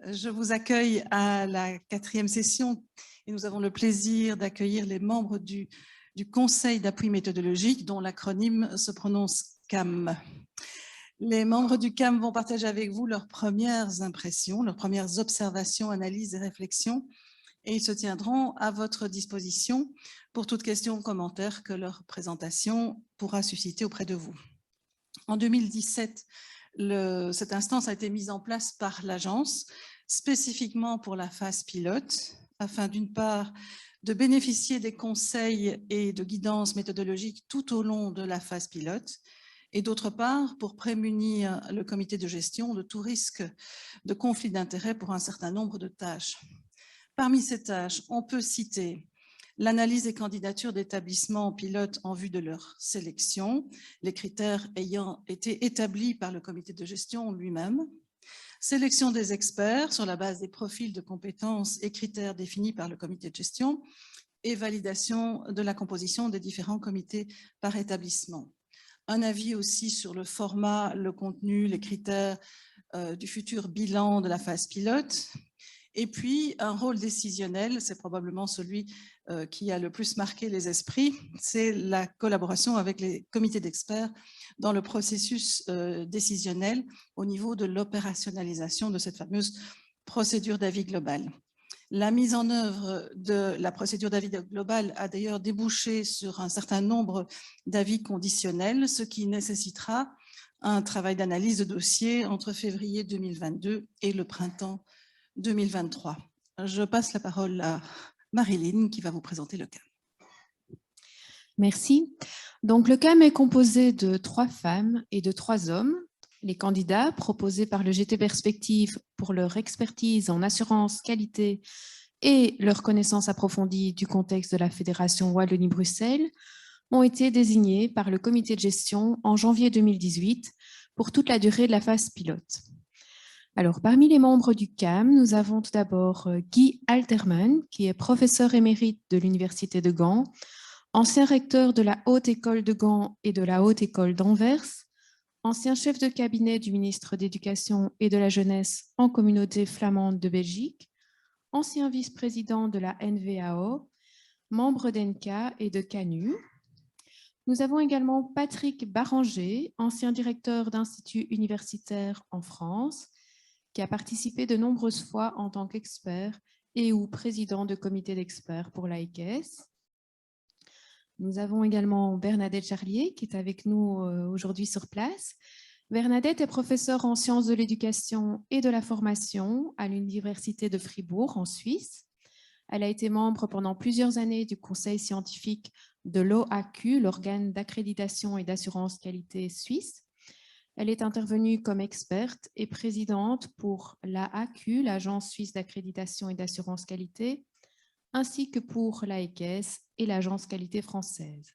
Je vous accueille à la 4e session et nous avons le plaisir d'accueillir les membres du Conseil d'appui méthodologique dont l'acronyme se prononce CAM. Les membres du CAM vont partager avec vous leurs premières impressions, leurs premières observations, analyses et réflexions, et ils se tiendront à votre disposition pour toute question ou commentaire que leur présentation pourra susciter auprès de vous. En 2017, cette instance a été mise en place par l'agence spécifiquement pour la phase pilote, afin d'une part de bénéficier des conseils et de guidance méthodologique tout au long de la phase pilote, et d'autre part pour prémunir le comité de gestion de tout risque de conflit d'intérêts pour un certain nombre de tâches. Parmi ces tâches, on peut citer l'analyse des candidatures d'établissements pilotes en vue de leur sélection, les critères ayant été établis par le comité de gestion lui-même, sélection des experts sur la base des profils de compétences et critères définis par le comité de gestion et validation de la composition des différents comités par établissement. Un avis aussi sur le format, le contenu, les critères du futur bilan de la phase pilote. Et puis, un rôle décisionnel, c'est probablement celui qui a le plus marqué les esprits, c'est la collaboration avec les comités d'experts dans le processus décisionnel au niveau de l'opérationnalisation de cette fameuse procédure d'avis global. La mise en œuvre de la procédure d'avis global a d'ailleurs débouché sur un certain nombre d'avis conditionnels, ce qui nécessitera un travail d'analyse de dossier entre février 2022 et le printemps 2023. Je passe la parole à Marilyn qui va vous présenter le CAM. Merci. Donc, le CAM est composé de 3 femmes et de 3 hommes. Les candidats proposés par le GT Perspective pour leur expertise en assurance qualité et leur connaissance approfondie du contexte de la Fédération Wallonie-Bruxelles ont été désignés par le comité de gestion en janvier 2018 pour toute la durée de la phase pilote. Alors, parmi les membres du CAM, nous avons tout d'abord Guy Alterman, qui est professeur émérite de l'Université de Gand, ancien recteur de la Haute École de Gand et de la Haute École d'Anvers, ancien chef de cabinet du ministre d'Éducation et de la Jeunesse en communauté flamande de Belgique, ancien vice-président de la NVAO, membre d'ENCA et de CANU. Nous avons également Patrick Baranger, ancien directeur d'institut universitaire en France, qui a participé de nombreuses fois en tant qu'expert et ou président de comité d'experts pour l'AECS. Nous avons également Bernadette Charlier, qui est avec nous aujourd'hui sur place. Bernadette est professeure en sciences de l'éducation et de la formation à l'Université de Fribourg, en Suisse. Elle a été membre pendant plusieurs années du conseil scientifique de l'OAQ, l'organe d'accréditation et d'assurance qualité suisse. Elle est intervenue comme experte et présidente pour l'AAQ, l'Agence suisse d'accréditation et d'assurance qualité, ainsi que pour l'AECS et l'Agence qualité française.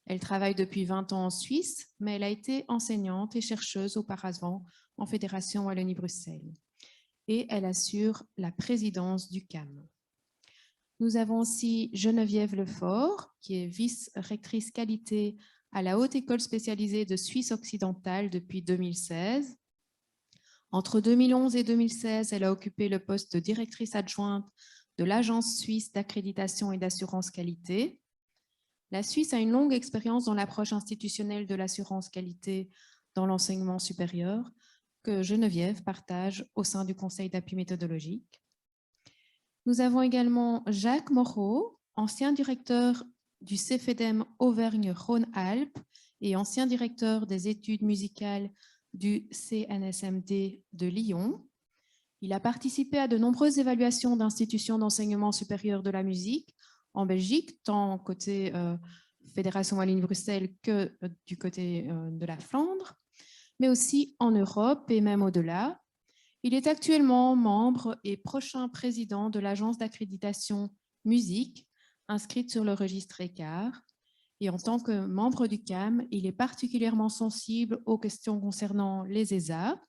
Elle travaille depuis 20 ans en Suisse, mais elle a été enseignante et chercheuse auparavant en Fédération Wallonie-Bruxelles. Et elle assure la présidence du CAM. Nous avons aussi Geneviève Lefort, qui est vice-rectrice qualité à la Haute École spécialisée de Suisse occidentale depuis 2016. Entre 2011 et 2016, elle a occupé le poste de directrice adjointe de l'Agence suisse d'accréditation et d'assurance qualité. La Suisse a une longue expérience dans l'approche institutionnelle de l'assurance qualité dans l'enseignement supérieur que Geneviève partage au sein du Conseil d'appui méthodologique. Nous avons également Jacques Moreau, ancien directeur du CFEDEM Auvergne-Rhône-Alpes et ancien directeur des études musicales du CNSMD de Lyon. Il a participé à de nombreuses évaluations d'institutions d'enseignement supérieur de la musique en Belgique, tant côté Fédération Wallonie-Bruxelles que du côté de la Flandre, mais aussi en Europe et même au-delà. Il est actuellement membre et prochain président de l'Agence d'accréditation musique, inscrite sur le registre ECAR. Et en tant que membre du CAM, il est particulièrement sensible aux questions concernant les ESA.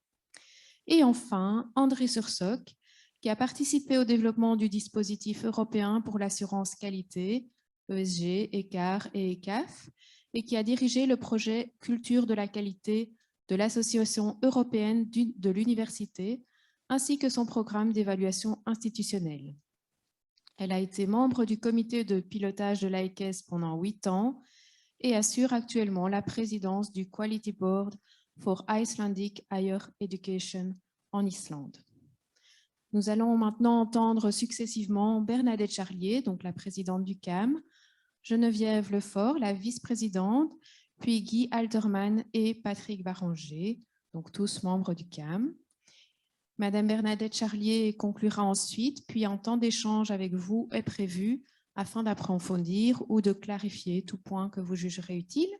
Et enfin, André Sursock, qui a participé au développement du dispositif européen pour l'assurance qualité, ESG, ECAR et ECAF, et qui a dirigé le projet Culture de la qualité de l'Association européenne de l'université, ainsi que son programme d'évaluation institutionnelle. Elle a été membre du comité de pilotage de l'AEKES pendant 8 ans et assure actuellement la présidence du Quality Board for Icelandic Higher Education en Islande. Nous allons maintenant entendre successivement Bernadette Charlier, donc la présidente du CAM, Geneviève Lefort, la vice-présidente, puis Guy Alterman et Patrick Barranger, donc tous membres du CAM. Madame Bernadette Charlier conclura ensuite, puis un temps d'échange avec vous est prévu afin d'approfondir ou de clarifier tout point que vous jugerez utile.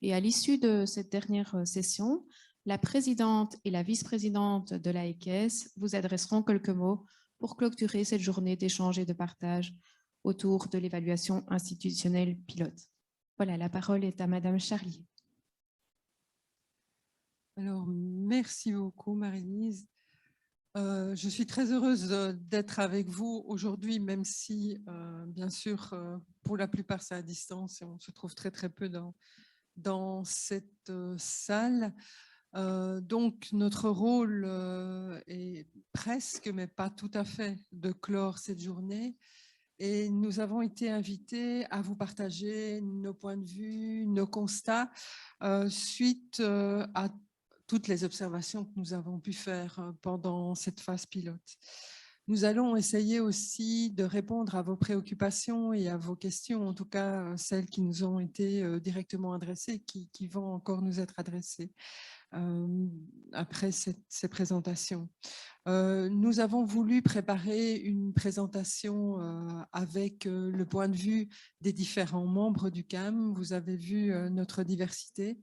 Et à l'issue de cette dernière session, la présidente et la vice-présidente de l'AEKES vous adresseront quelques mots pour clôturer cette journée d'échange et de partage autour de l'évaluation institutionnelle pilote. Voilà, la parole est à Madame Charlier. Alors, merci beaucoup, Marie-Lise. Je suis très heureuse d'être avec vous aujourd'hui, même si, bien sûr, pour la plupart, c'est à distance et on se trouve très, très peu dans cette salle. Donc, notre rôle est presque, mais pas tout à fait, de clore cette journée. Et nous avons été invités à vous partager nos points de vue, nos constats, suite à toutes les observations que nous avons pu faire pendant cette phase pilote. Nous allons essayer aussi de répondre à vos préoccupations et à vos questions, en tout cas celles qui nous ont été directement adressées, qui vont encore nous être adressées après ces présentations. Nous avons voulu préparer une présentation avec le point de vue des différents membres du CAM. Vous avez vu notre diversité.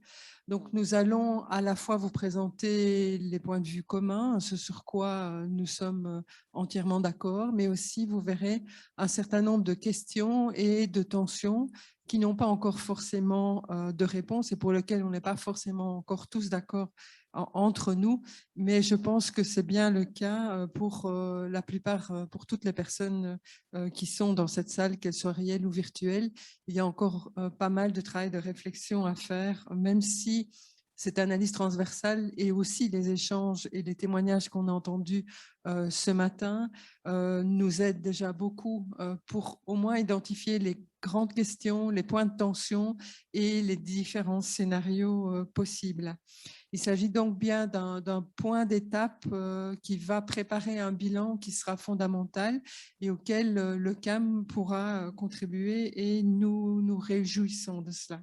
Donc, nous allons à la fois vous présenter les points de vue communs, ce sur quoi nous sommes entièrement d'accord, mais aussi vous verrez un certain nombre de questions et de tensions qui n'ont pas encore forcément de réponse et pour lesquelles on n'est pas forcément encore tous d'accord entre nous, mais je pense que c'est bien le cas pour la plupart, pour toutes les personnes qui sont dans cette salle, qu'elles soient réelles ou virtuelles. Il y a encore pas mal de travail de réflexion à faire, même si cette analyse transversale et aussi les échanges et les témoignages qu'on a entendus ce matin nous aident déjà beaucoup pour au moins identifier les grandes questions, les points de tension et les différents scénarios possibles. Il s'agit donc bien d'un point d'étape qui va préparer un bilan qui sera fondamental et auquel le CAM pourra contribuer et nous nous réjouissons de cela.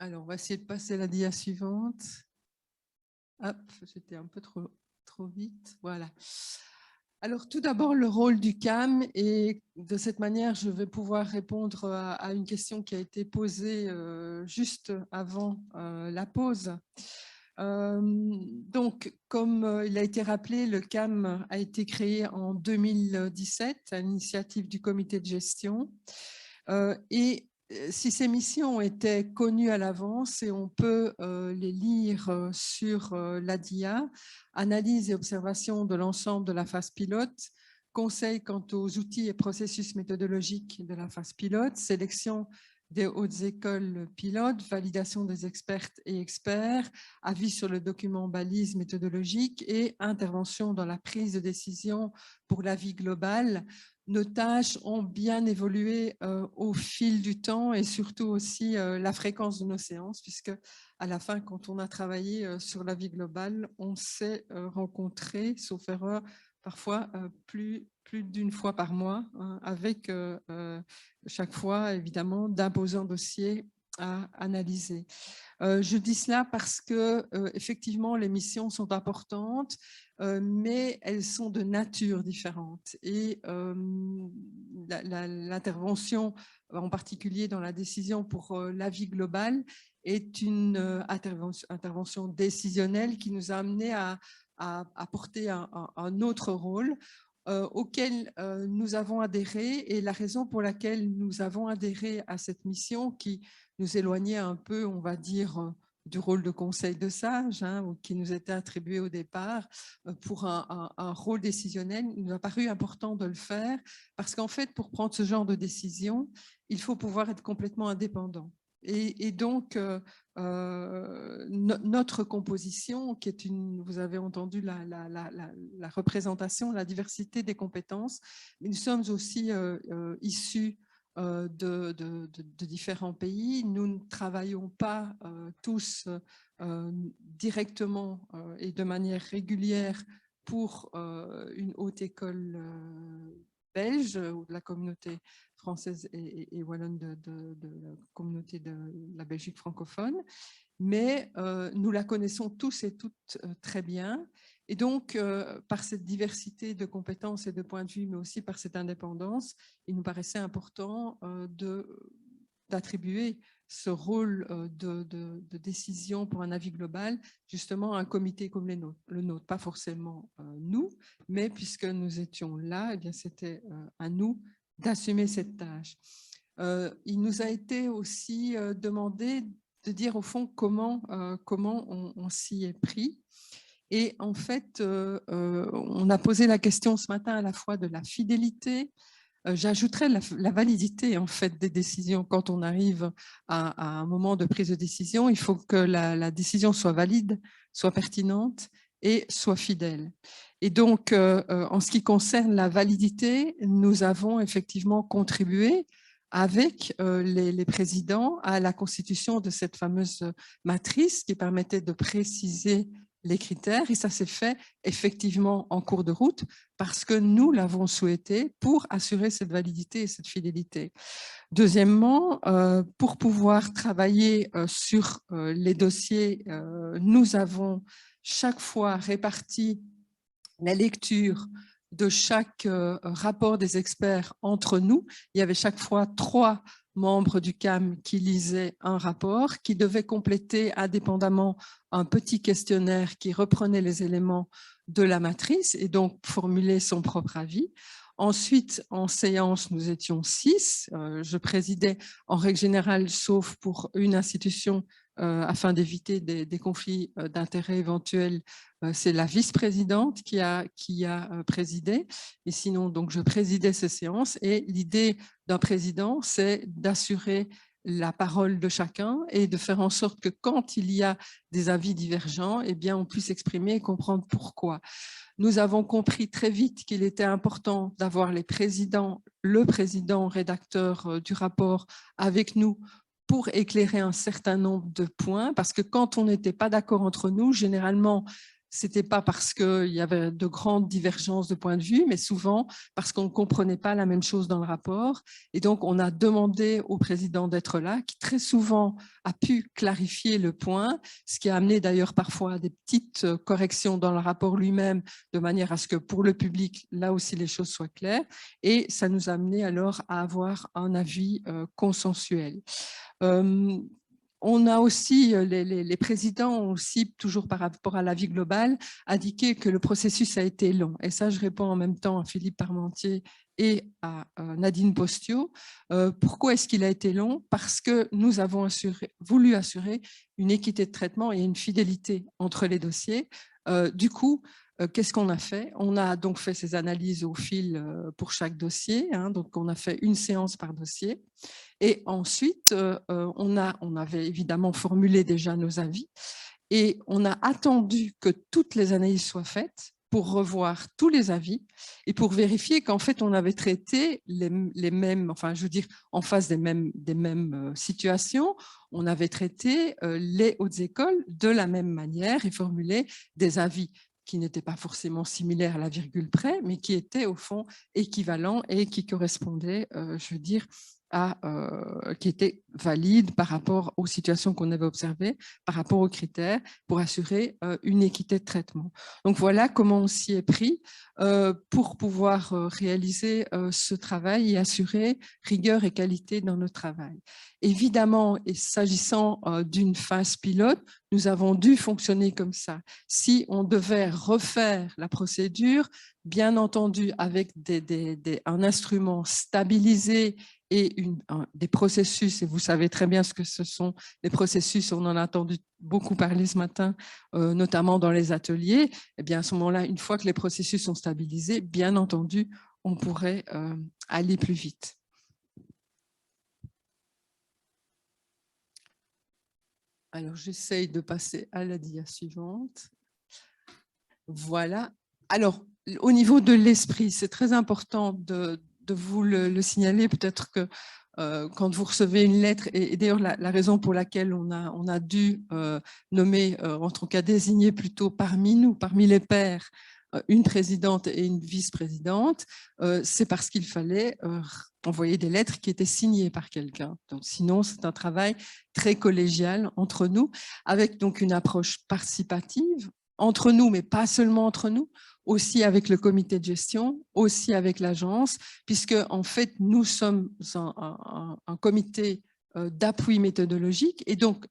Alors, on va essayer de passer à la dia suivante. Hop, j'étais un peu trop vite. Voilà. Alors, tout d'abord, le rôle du CAM, et de cette manière, je vais pouvoir répondre à une question qui a été posée juste avant la pause. Donc, comme il a été rappelé, le CAM a été créé en 2017 à l'initiative du comité de gestion. Et si ces missions étaient connues à l'avance, et on peut les lire sur la DIA, analyse et observation de l'ensemble de la phase pilote, conseil quant aux outils et processus méthodologiques de la phase pilote, sélection des hautes écoles pilotes, validation des expertes et experts, avis sur le document balise méthodologique et intervention dans la prise de décision pour l'avis global. Nos tâches ont bien évolué au fil du temps et surtout aussi la fréquence de nos séances, puisque à la fin, quand on a travaillé sur l'avis global, on s'est rencontré, sauf erreur, parfois plus d'une fois par mois, hein, avec chaque fois, évidemment, d'imposants dossiers à analyser. Je dis cela parce que effectivement, les missions sont importantes, mais elles sont de nature différente. Et l'intervention, en particulier dans la décision pour l'avis global, est une intervention décisionnelle qui nous a amené à porter un autre rôle auquel nous avons adhéré, et la raison pour laquelle nous avons adhéré à cette mission qui nous éloignait un peu, on va dire, du rôle de conseil de sage, hein, qui nous était attribué au départ pour un rôle décisionnel. Il nous a paru important de le faire parce qu'en fait, pour prendre ce genre de décision, il faut pouvoir être complètement indépendant. Et donc, notre composition, qui est vous avez entendu la représentation, la diversité des compétences, mais nous sommes aussi issus de différents pays. Nous ne travaillons pas tous directement et de manière régulière pour une haute école belge ou de la communauté française et wallonne de la communauté de la Belgique francophone, mais nous la connaissons tous et toutes très bien. Et donc, par cette diversité de compétences et de points de vue, mais aussi par cette indépendance, il nous paraissait important d'attribuer ce rôle de décision pour un avis global, justement, à un comité comme le nôtre. Pas forcément nous, mais puisque nous étions là, eh bien, c'était à nous d'assumer cette tâche. Il nous a été aussi demandé de dire au fond comment on s'y est pris. Et en fait, on a posé la question ce matin à la fois de la fidélité. J'ajouterais la validité en fait des décisions. Quand on arrive à un moment de prise de décision, il faut que la décision soit valide, soit pertinente et soit fidèle. Et donc, en ce qui concerne la validité, nous avons effectivement contribué avec les présidents à la constitution de cette fameuse matrice qui permettait de préciser les critères, et ça s'est fait effectivement en cours de route parce que nous l'avons souhaité pour assurer cette validité et cette fidélité. Deuxièmement, pour pouvoir travailler sur les dossiers, nous avons chaque fois réparti la lecture de chaque rapport des experts entre nous. Il y avait chaque fois 3 membres du CAM qui lisaient un rapport, qui devaient compléter indépendamment un petit questionnaire qui reprenait les éléments de la matrice et donc formuler son propre avis. Ensuite, en séance, nous étions 6. Je présidais en règle générale, sauf pour une institution, afin d'éviter des conflits d'intérêts éventuels. C'est la vice-présidente qui a présidé. Et sinon, donc, je présidais ces séances. Et l'idée d'un président, c'est d'assurer la parole de chacun et de faire en sorte que quand il y a des avis divergents, eh bien, on puisse exprimer et comprendre pourquoi. Nous avons compris très vite qu'il était important d'avoir le président rédacteur du rapport avec nous pour éclairer un certain nombre de points, parce que quand on n'était pas d'accord entre nous, généralement, c'était pas parce qu'il y avait de grandes divergences de points de vue, mais souvent parce qu'on ne comprenait pas la même chose dans le rapport. Et donc, on a demandé au président d'être là, qui très souvent a pu clarifier le point, ce qui a amené d'ailleurs parfois à des petites corrections dans le rapport lui-même, de manière à ce que pour le public, là aussi, les choses soient claires. Et ça nous a amené alors à avoir un avis consensuel. On a aussi, les présidents ont aussi, toujours par rapport à l'avis global, indiqué que le processus a été long. Et ça, je réponds en même temps à Philippe Parmentier et à Nadine Postio. Pourquoi est-ce qu'il a été long? Parce que nous avons voulu assurer une équité de traitement et une fidélité entre les dossiers. Du coup, qu'est-ce qu'on a fait? On a donc fait ces analyses au fil pour chaque dossier. Donc, on a fait une séance par dossier. Et ensuite, on avait évidemment formulé déjà nos avis et on a attendu que toutes les analyses soient faites pour revoir tous les avis et pour vérifier qu'en fait, on avait traité les mêmes, enfin, je veux dire, en face des mêmes situations, on avait traité les hautes écoles de la même manière et formulé des avis qui n'étaient pas forcément similaires à la virgule près, mais qui étaient au fond équivalents et qui correspondaient, je veux dire, qui était valide par rapport aux situations qu'on avait observées, par rapport aux critères, pour assurer une équité de traitement. Donc voilà comment on s'y est pris pour pouvoir réaliser ce travail et assurer rigueur et qualité dans notre travail. Évidemment, et s'agissant d'une phase pilote, nous avons dû fonctionner comme ça. Si on devait refaire la procédure, bien entendu avec un instrument stabilisé et des processus, et vous savez très bien ce que ce sont les processus, on en a entendu beaucoup parler ce matin, notamment dans les ateliers, eh bien à ce moment-là, une fois que les processus sont stabilisés, bien entendu, on pourrait aller plus vite. Alors, j'essaye de passer à la dia suivante. Voilà. Alors, au niveau de l'esprit, c'est très important de vous le signaler. Peut-être que quand vous recevez une lettre, et d'ailleurs la raison pour laquelle on a dû nommer, en tout cas désigner plutôt parmi nous, parmi les pairs, une présidente et une vice-présidente, c'est parce qu'il fallait envoyer des lettres qui étaient signées par quelqu'un. Donc, sinon, c'est un travail très collégial entre nous, avec donc une approche participative, entre nous, mais pas seulement entre nous, aussi avec le comité de gestion, aussi avec l'agence, puisque en fait, nous sommes un comité d'appui méthodologique. Et donc,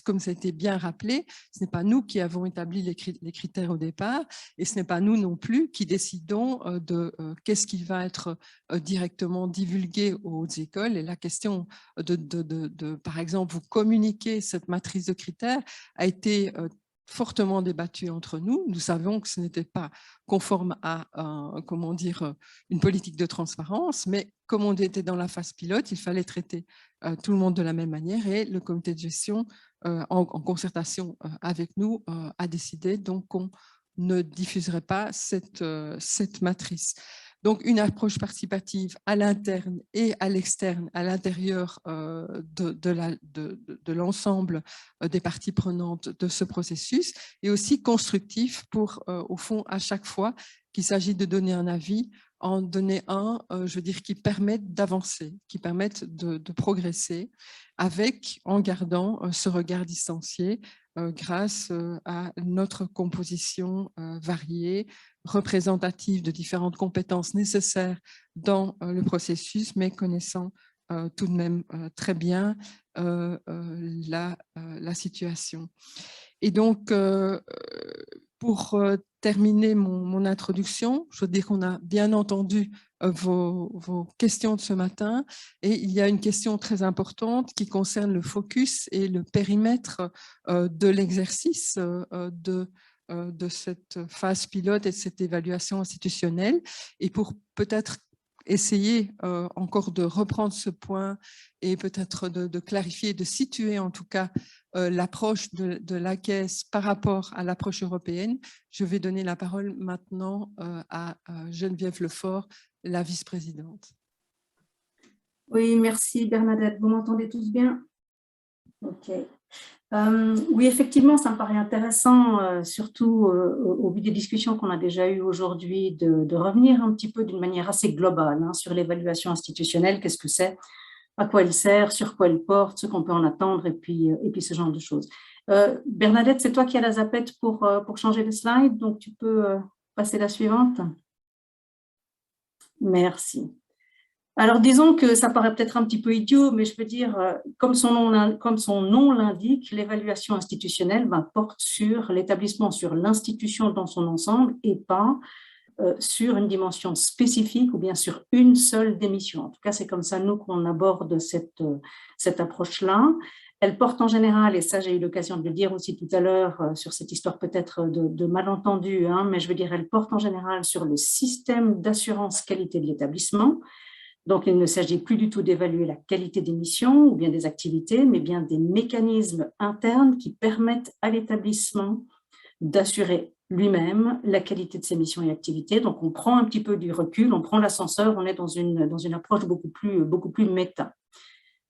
comme ça a été bien rappelé, ce n'est pas nous qui avons établi les critères au départ, et ce n'est pas nous non plus qui décidons de qu'est-ce qui va être directement divulgué aux hautes écoles. Et la question par exemple, vous communiquer cette matrice de critères a été fortement débattue entre nous. Nous savions que ce n'était pas conforme à comment dire, une politique de transparence, mais comme on était dans la phase pilote, il fallait traiter tout le monde de la même manière, et le comité de gestion, en concertation avec nous, a décidé donc qu'on ne diffuserait pas cette matrice. Donc, une approche participative à l'interne et à l'externe, à l'intérieur de l'ensemble des parties prenantes de ce processus, et aussi constructif pour, au fond, à chaque fois qu'il s'agit de donner un avis, en donner un, je veux dire, qui permette d'avancer, qui permette de progresser, en gardant ce regard distancié, grâce à notre composition variée, représentative de différentes compétences nécessaires dans le processus, mais connaissant tout de même très bien la situation. Et donc, pour terminer mon introduction, je veux dire qu'on a bien entendu vos questions de ce matin, et il y a une question très importante qui concerne le focus et le périmètre de l'exercice de cette phase pilote et de cette évaluation institutionnelle. Et pour peut-être essayer encore de reprendre ce point et peut-être de clarifier, de situer en tout cas l'approche de la Caisse par rapport à l'approche européenne, je vais donner la parole maintenant à Geneviève Lefort, la vice-présidente. Oui, merci Bernadette. Vous m'entendez tous bien? Ok. Oui, effectivement, ça me paraît intéressant, surtout au vu des discussions qu'on a déjà eues aujourd'hui, de revenir un petit peu d'une manière assez globale sur l'évaluation institutionnelle, qu'est-ce que c'est, à quoi elle sert, sur quoi elle porte, ce qu'on peut en attendre, et puis ce genre de choses. Bernadette, c'est toi qui as la zapette pour changer de slide, donc tu peux passer la suivante. Merci. Alors, disons que ça paraît peut-être un petit peu idiot, mais je veux dire, comme son nom l'indique, l'évaluation institutionnelle porte sur l'établissement, sur l'institution dans son ensemble, et pas sur une dimension spécifique ou bien sur une seule des missions. En tout cas, c'est comme ça, nous, qu'on aborde cette approche-là. Elle porte en général, et ça j'ai eu l'occasion de le dire aussi tout à l'heure sur cette histoire peut-être de malentendu, mais je veux dire, elle porte en général sur le système d'assurance qualité de l'établissement. Donc, il ne s'agit plus du tout d'évaluer la qualité des missions ou bien des activités, mais bien des mécanismes internes qui permettent à l'établissement d'assurer lui-même la qualité de ses missions et activités. Donc, on prend un petit peu du recul, on prend l'ascenseur, on est dans une approche beaucoup plus méta.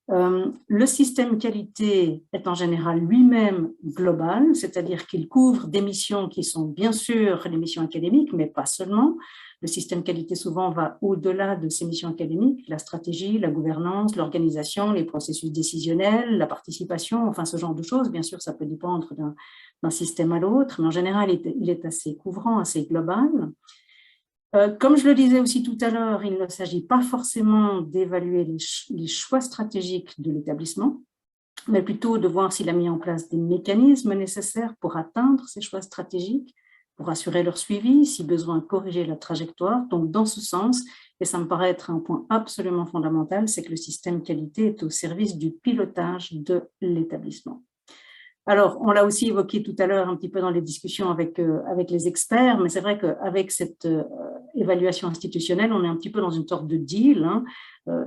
Le système qualité est en général lui-même global, c'est-à-dire qu'il couvre des missions qui sont bien sûr les missions académiques, mais pas seulement. Le système qualité souvent va au-delà de ces missions académiques, la stratégie, la gouvernance, l'organisation, les processus décisionnels, la participation, enfin ce genre de choses. Bien sûr, ça peut dépendre d'un système à l'autre, mais en général, il est assez couvrant, assez global. Comme je le disais aussi tout à l'heure, il ne s'agit pas forcément d'évaluer les choix stratégiques de l'établissement, mais plutôt de voir s'il a mis en place des mécanismes nécessaires pour atteindre ces choix stratégiques, pour assurer leur suivi, si besoin, corriger la trajectoire. Donc, dans ce sens, et ça me paraît être un point absolument fondamental, c'est que le système qualité est au service du pilotage de l'établissement. Alors, on l'a aussi évoqué tout à l'heure un petit peu dans les discussions avec les experts, mais c'est vrai qu'avec cette évaluation institutionnelle, on est un petit peu dans une sorte de deal. Hein.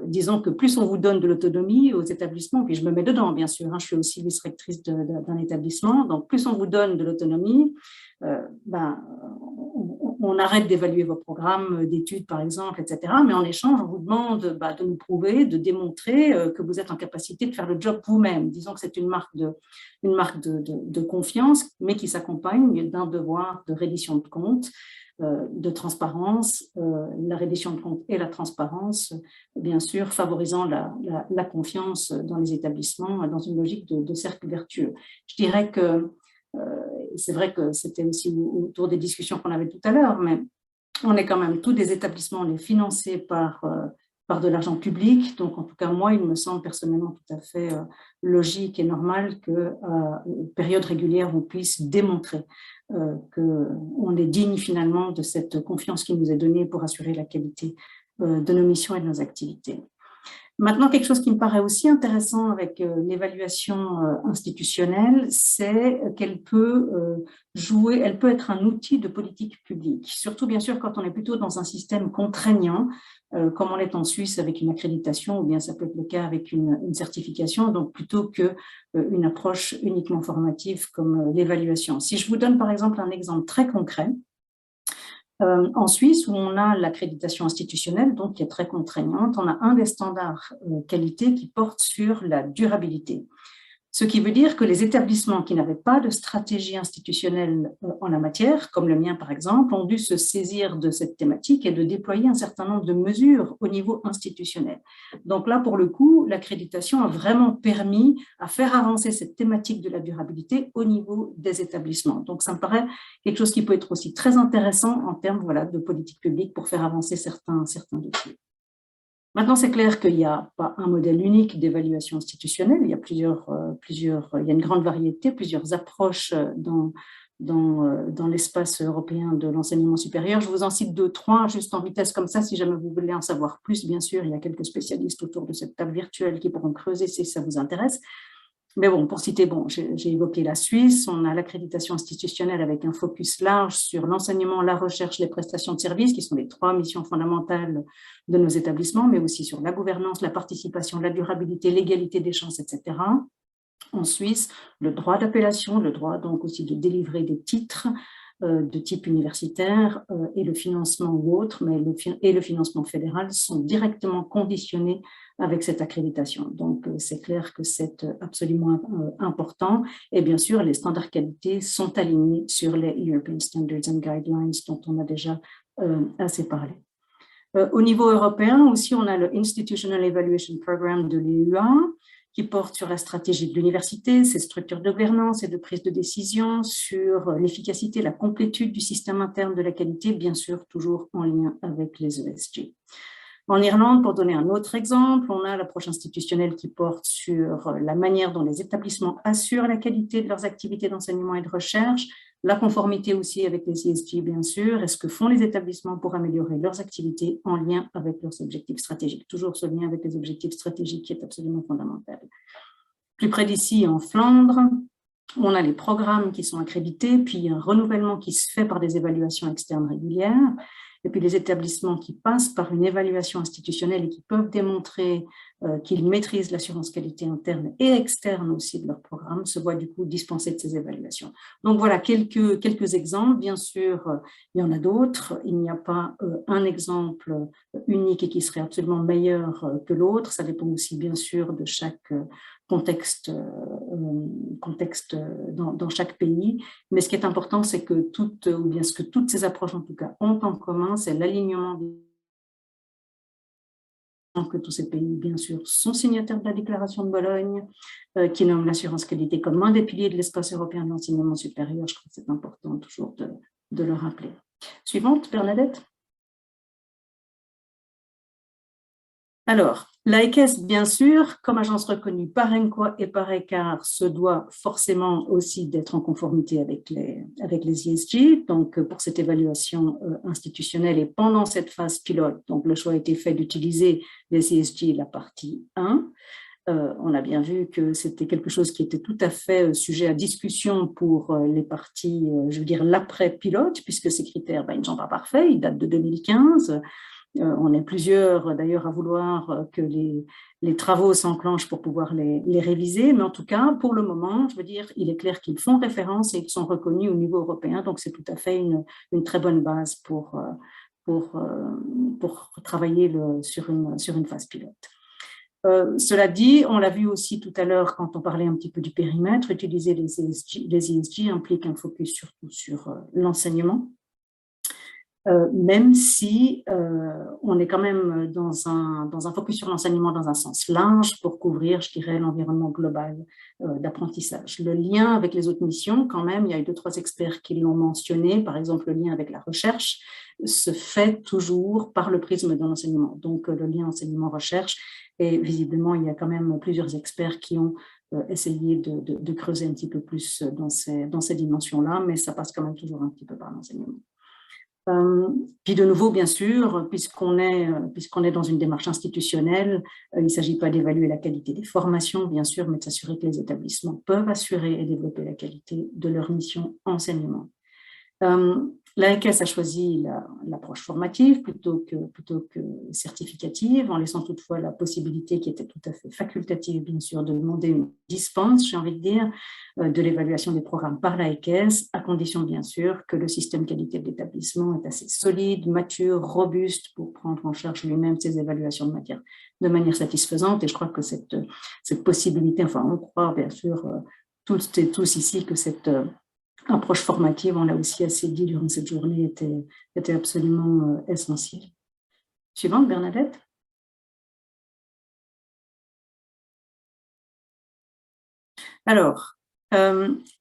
Disons que plus on vous donne de l'autonomie aux établissements, puis je me mets dedans, bien sûr, hein, je suis aussi vice-rectrice d'un établissement, donc plus on vous donne de l'autonomie, on arrête d'évaluer vos programmes d'études, par exemple, etc. Mais en échange, on vous demande de nous prouver, de démontrer que vous êtes en capacité de faire le job vous-même. Disons que c'est une marque de confiance, mais qui s'accompagne d'un devoir de reddition de comptes, de transparence, la reddition de comptes et la transparence, bien sûr, favorisant la confiance dans les établissements, dans une logique de cercle vertueux. Je dirais que c'est vrai que c'était aussi autour des discussions qu'on avait tout à l'heure, mais on est quand même tous des établissements, on est financés par de l'argent public. Donc, en tout cas, moi, il me semble personnellement tout à fait logique et normal qu'à période régulière, on puisse démontrer qu'on est digne finalement de cette confiance qui nous est donnée pour assurer la qualité de nos missions et de nos activités. Maintenant, quelque chose qui me paraît aussi intéressant avec l'évaluation institutionnelle, c'est qu'elle peut elle peut être un outil de politique publique, surtout bien sûr quand on est plutôt dans un système contraignant, comme on l'est en Suisse avec une accréditation, ou bien ça peut être le cas avec une certification, donc plutôt qu'une approche uniquement formative comme l'évaluation. Si je vous donne par exemple un exemple très concret, en Suisse, où on a l'accréditation institutionnelle, donc qui est très contraignante, on a un des standards qualité qui porte sur la durabilité. Ce qui veut dire que les établissements qui n'avaient pas de stratégie institutionnelle en la matière, comme le mien par exemple, ont dû se saisir de cette thématique et de déployer un certain nombre de mesures au niveau institutionnel. Donc là, pour le coup, l'accréditation a vraiment permis à faire avancer cette thématique de la durabilité au niveau des établissements. Donc ça me paraît quelque chose qui peut être aussi très intéressant en termes de politique publique pour faire avancer certains dossiers. Maintenant, c'est clair qu'il n'y a pas un modèle unique d'évaluation institutionnelle, il y a une grande variété, plusieurs approches dans l'espace européen de l'enseignement supérieur. Je vous en cite 2-3, juste en vitesse comme ça, si jamais vous voulez en savoir plus. Bien sûr, il y a quelques spécialistes autour de cette table virtuelle qui pourront creuser si ça vous intéresse. Mais bon, pour citer, j'ai évoqué la Suisse, on a l'accréditation institutionnelle avec un focus large sur l'enseignement, la recherche, les prestations de services, qui sont les 3 missions fondamentales de nos établissements, mais aussi sur la gouvernance, la participation, la durabilité, l'égalité des chances, etc. En Suisse, le droit d'appellation, le droit donc aussi de délivrer des titres de type universitaire et le financement ou autre, et le financement fédéral sont directement conditionnés avec cette accréditation. Donc, c'est clair que c'est absolument important. Et bien sûr, les standards qualité sont alignés sur les European Standards and Guidelines dont on a déjà assez parlé. Au niveau européen aussi, on a le Institutional Evaluation Program de l'EUA qui porte sur la stratégie de l'université, ses structures de gouvernance et de prise de décision, sur l'efficacité, la complétude du système interne de la qualité, bien sûr, toujours en lien avec les ESG. En Irlande, pour donner un autre exemple, on a l'approche institutionnelle qui porte sur la manière dont les établissements assurent la qualité de leurs activités d'enseignement et de recherche, la conformité aussi avec les ESG, bien sûr, et ce que font les établissements pour améliorer leurs activités en lien avec leurs objectifs stratégiques. Toujours ce lien avec les objectifs stratégiques qui est absolument fondamental. Plus près d'ici, en Flandre, on a les programmes qui sont accrédités, puis un renouvellement qui se fait par des évaluations externes régulières. Et puis les établissements qui passent par une évaluation institutionnelle et qui peuvent démontrer qu'ils maîtrisent l'assurance qualité interne et externe aussi de leur programme se voient du coup dispensés de ces évaluations. Donc voilà quelques exemples. Bien sûr, il y en a d'autres. Il n'y a pas un exemple unique et qui serait absolument meilleur que l'autre. Ça dépend aussi bien sûr de chaque contexte dans chaque pays. Mais ce qui est important, c'est que ce que toutes ces approches en tout cas ont en commun, c'est l'alignement que tous ces pays, bien sûr, sont signataires de la déclaration de Bologne, qui nomme l'assurance qualité comme un des piliers de l'espace européen de l'enseignement supérieur. Je crois que c'est important toujours de le rappeler. Suivante, Bernadette. Alors, l'AEQES, bien sûr, comme agence reconnue par ENQA et par ECAR, se doit forcément aussi d'être en conformité avec les ESG. Donc, pour cette évaluation institutionnelle et pendant cette phase pilote, donc le choix a été fait d'utiliser les ESG, la partie 1. On a bien vu que c'était quelque chose qui était tout à fait sujet à discussion pour les parties, je veux dire, l'après-pilote, puisque ces critères, ils ne sont pas parfaits, ils datent de 2015. On est plusieurs d'ailleurs à vouloir que les travaux s'enclenchent pour pouvoir les réviser, mais en tout cas, pour le moment, je veux dire, il est clair qu'ils font référence et qu'ils sont reconnus au niveau européen, donc c'est tout à fait une très bonne base pour travailler sur une phase pilote. Cela dit, on l'a vu aussi tout à l'heure quand on parlait un petit peu du périmètre, utiliser les ESG implique un focus surtout sur l'enseignement, même si on est quand même dans un focus sur l'enseignement dans un sens large pour couvrir, je dirais, l'environnement global d'apprentissage. Le lien avec les autres missions, quand même, il y a eu 2-3 experts qui l'ont mentionné, par exemple le lien avec la recherche, se fait toujours par le prisme de l'enseignement. Donc le lien enseignement-recherche, et visiblement il y a quand même plusieurs experts qui ont essayé de creuser un petit peu plus dans ces dimensions-là, mais ça passe quand même toujours un petit peu par l'enseignement. Puis de nouveau, bien sûr, puisqu'on est dans une démarche institutionnelle, il ne s'agit pas d'évaluer la qualité des formations, bien sûr, mais de s'assurer que les établissements peuvent assurer et développer la qualité de leur mission enseignement. L'AEQES a choisi l'approche formative plutôt que certificative, en laissant toutefois la possibilité qui était tout à fait facultative, bien sûr, de demander une dispense, j'ai envie de dire, de l'évaluation des programmes par l'AEQES, à condition, bien sûr, que le système qualité de l'établissement est assez solide, mature, robuste pour prendre en charge lui-même ses évaluations de manière satisfaisante. Et je crois que cette possibilité, enfin, on croit, bien sûr, toutes et tous ici, que cette approche formative, on l'a aussi assez dit durant cette journée, était absolument essentielle. Suivante, Bernadette. Alors,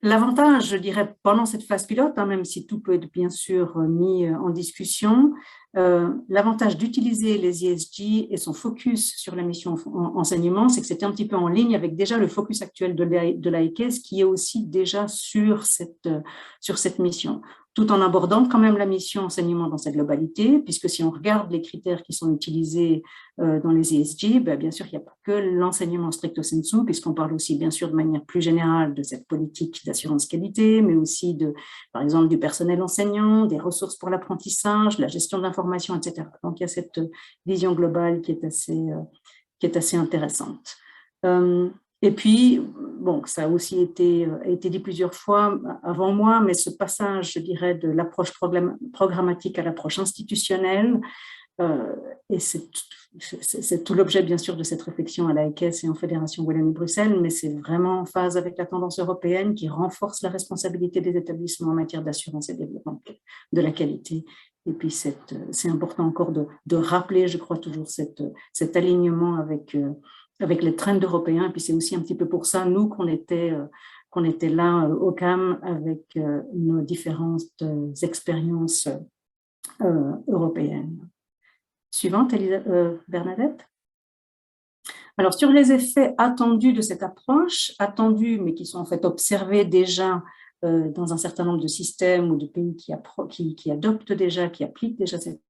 l'avantage, je dirais, pendant cette phase pilote, même si tout peut être bien sûr mis en discussion, l'avantage d'utiliser les ESG et son focus sur la mission enseignement, c'est que c'était un petit peu en ligne avec déjà le focus actuel de l'AEQES qui est aussi déjà sur cette mission, tout en abordant quand même la mission enseignement dans sa globalité, puisque si on regarde les critères qui sont utilisés dans les ESG, bien sûr, il n'y a pas que l'enseignement stricto sensu, puisqu'on parle aussi bien sûr de manière plus générale de cette politique d'assurance qualité, mais aussi par exemple, du personnel enseignant, des ressources pour l'apprentissage, la gestion de l'information, etc. Donc, il y a cette vision globale qui est assez intéressante. Et puis, bon, ça a aussi été dit plusieurs fois avant moi, mais ce passage, je dirais, de l'approche programmatique à l'approche institutionnelle, et c'est tout l'objet, bien sûr, de cette réflexion à l'AEQES et en Fédération Wallonie-Bruxelles, mais c'est vraiment en phase avec la tendance européenne qui renforce la responsabilité des établissements en matière d'assurance et développement de la qualité. Et puis, c'est important encore de rappeler, je crois, toujours cet alignement avec les trends européens. Et puis, c'est aussi un petit peu pour ça, nous, qu'on était là au CAM avec nos différentes expériences européennes. Suivante, Bernadette. Alors, sur les effets attendus de cette approche, attendus, mais qui sont en fait observés déjà dans un certain nombre de systèmes ou de pays qui adoptent déjà, qui appliquent déjà cette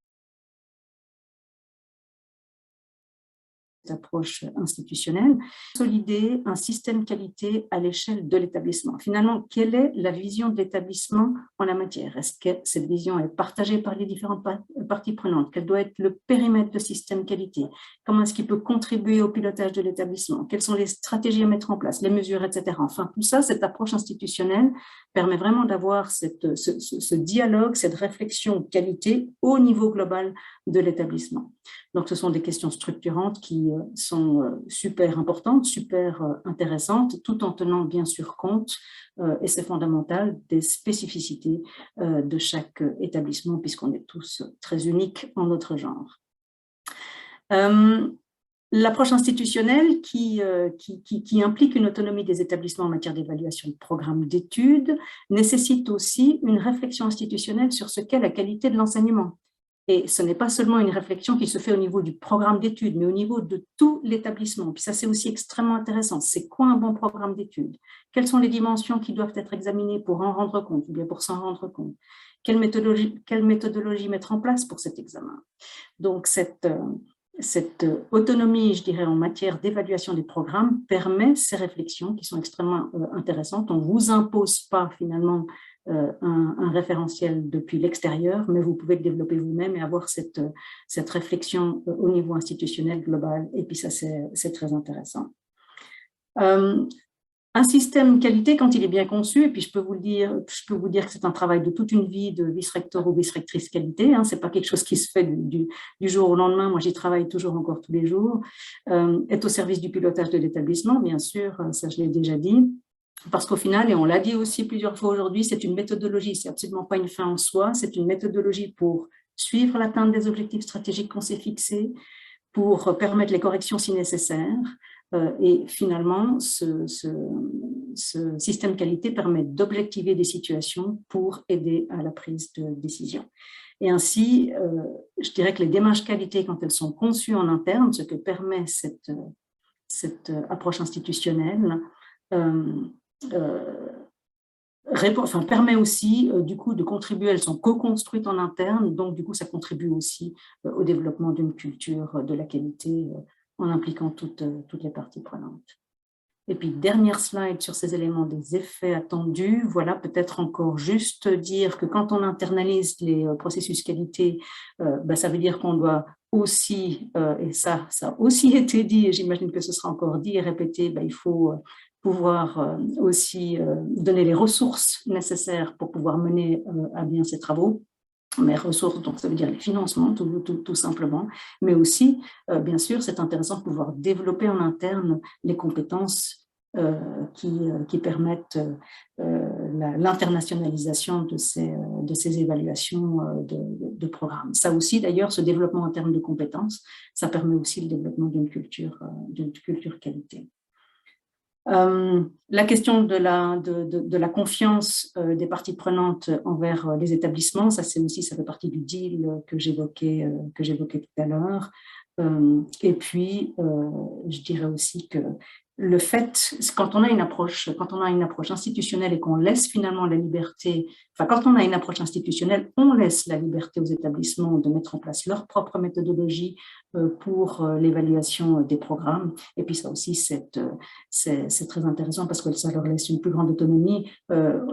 approche institutionnelle, consolider un système qualité à l'échelle de l'établissement. Finalement, quelle est la vision de l'établissement en la matière? Est-ce que cette vision est partagée par les différentes parties prenantes? Quel doit être le périmètre de système qualité? Comment est-ce qu'il peut contribuer au pilotage de l'établissement? Quelles sont les stratégies à mettre en place, les mesures, etc. Enfin, tout ça, cette approche institutionnelle permet vraiment d'avoir ce dialogue, cette réflexion qualité au niveau global de l'établissement. Donc, ce sont des questions structurantes qui sont super importantes, super intéressantes, tout en tenant bien sûr compte, et c'est fondamental, des spécificités de chaque établissement, puisqu'on est tous très uniques en notre genre. L'approche institutionnelle qui implique une autonomie des établissements en matière d'évaluation de programmes d'études nécessite aussi une réflexion institutionnelle sur ce qu'est la qualité de l'enseignement. Et ce n'est pas seulement une réflexion qui se fait au niveau du programme d'études, mais au niveau de tout l'établissement. Puis ça, c'est aussi extrêmement intéressant. C'est quoi un bon programme d'études? Quelles sont les dimensions qui doivent être examinées pour en rendre compte, ou bien pour s'en rendre compte? Quelle méthodologie mettre en place pour cet examen? Donc, cette autonomie, je dirais, en matière d'évaluation des programmes permet ces réflexions qui sont extrêmement intéressantes. On ne vous impose pas finalement un référentiel depuis l'extérieur, mais vous pouvez le développer vous-même et avoir cette réflexion au niveau institutionnel global. Et puis ça, c'est très intéressant. Un système qualité, quand il est bien conçu, et puis je peux vous dire que c'est un travail de toute une vie de vice-recteur ou vice-rectrice qualité, hein, ce n'est pas quelque chose qui se fait du jour au lendemain, moi j'y travaille toujours encore tous les jours, est au service du pilotage de l'établissement, bien sûr, ça je l'ai déjà dit, parce qu'au final, et on l'a dit aussi plusieurs fois aujourd'hui, c'est une méthodologie, c'est absolument pas une fin en soi, c'est une méthodologie pour suivre l'atteinte des objectifs stratégiques qu'on s'est fixés, pour permettre les corrections si nécessaire. Et finalement, ce système qualité permet d'objectiver des situations pour aider à la prise de décision. Et ainsi, je dirais que les démarches qualité, quand elles sont conçues en interne, ce que permet cette approche institutionnelle, permet aussi du coup de contribuer, elles sont co-construites en interne, donc du coup ça contribue aussi au développement d'une culture de la qualité en impliquant toutes les parties prenantes. Et puis dernière slide sur ces éléments des effets attendus, voilà peut-être encore juste dire que quand on internalise les processus qualité, ça veut dire qu'on doit aussi, et ça a aussi été dit, et j'imagine que ce sera encore dit et répété, il faut pouvoir aussi donner les ressources nécessaires pour pouvoir mener à bien ces travaux. Mais ressources, donc ça veut dire les financements, tout simplement, mais aussi, bien sûr, c'est intéressant de pouvoir développer en interne les compétences qui permettent l'internationalisation de ces évaluations de programmes. Ça aussi, d'ailleurs, ce développement en termes de compétences, ça permet aussi le développement d'une culture qualité. La question de la confiance des parties prenantes envers les établissements, ça fait partie du deal que j'évoquais tout à l'heure. Et puis, je dirais aussi que le fait, quand on a une approche institutionnelle et qu'on laisse finalement la liberté, quand on a une approche institutionnelle, on laisse la liberté aux établissements de mettre en place leur propre méthodologie pour l'évaluation des programmes. Et puis ça aussi, c'est très intéressant parce que ça leur laisse une plus grande autonomie.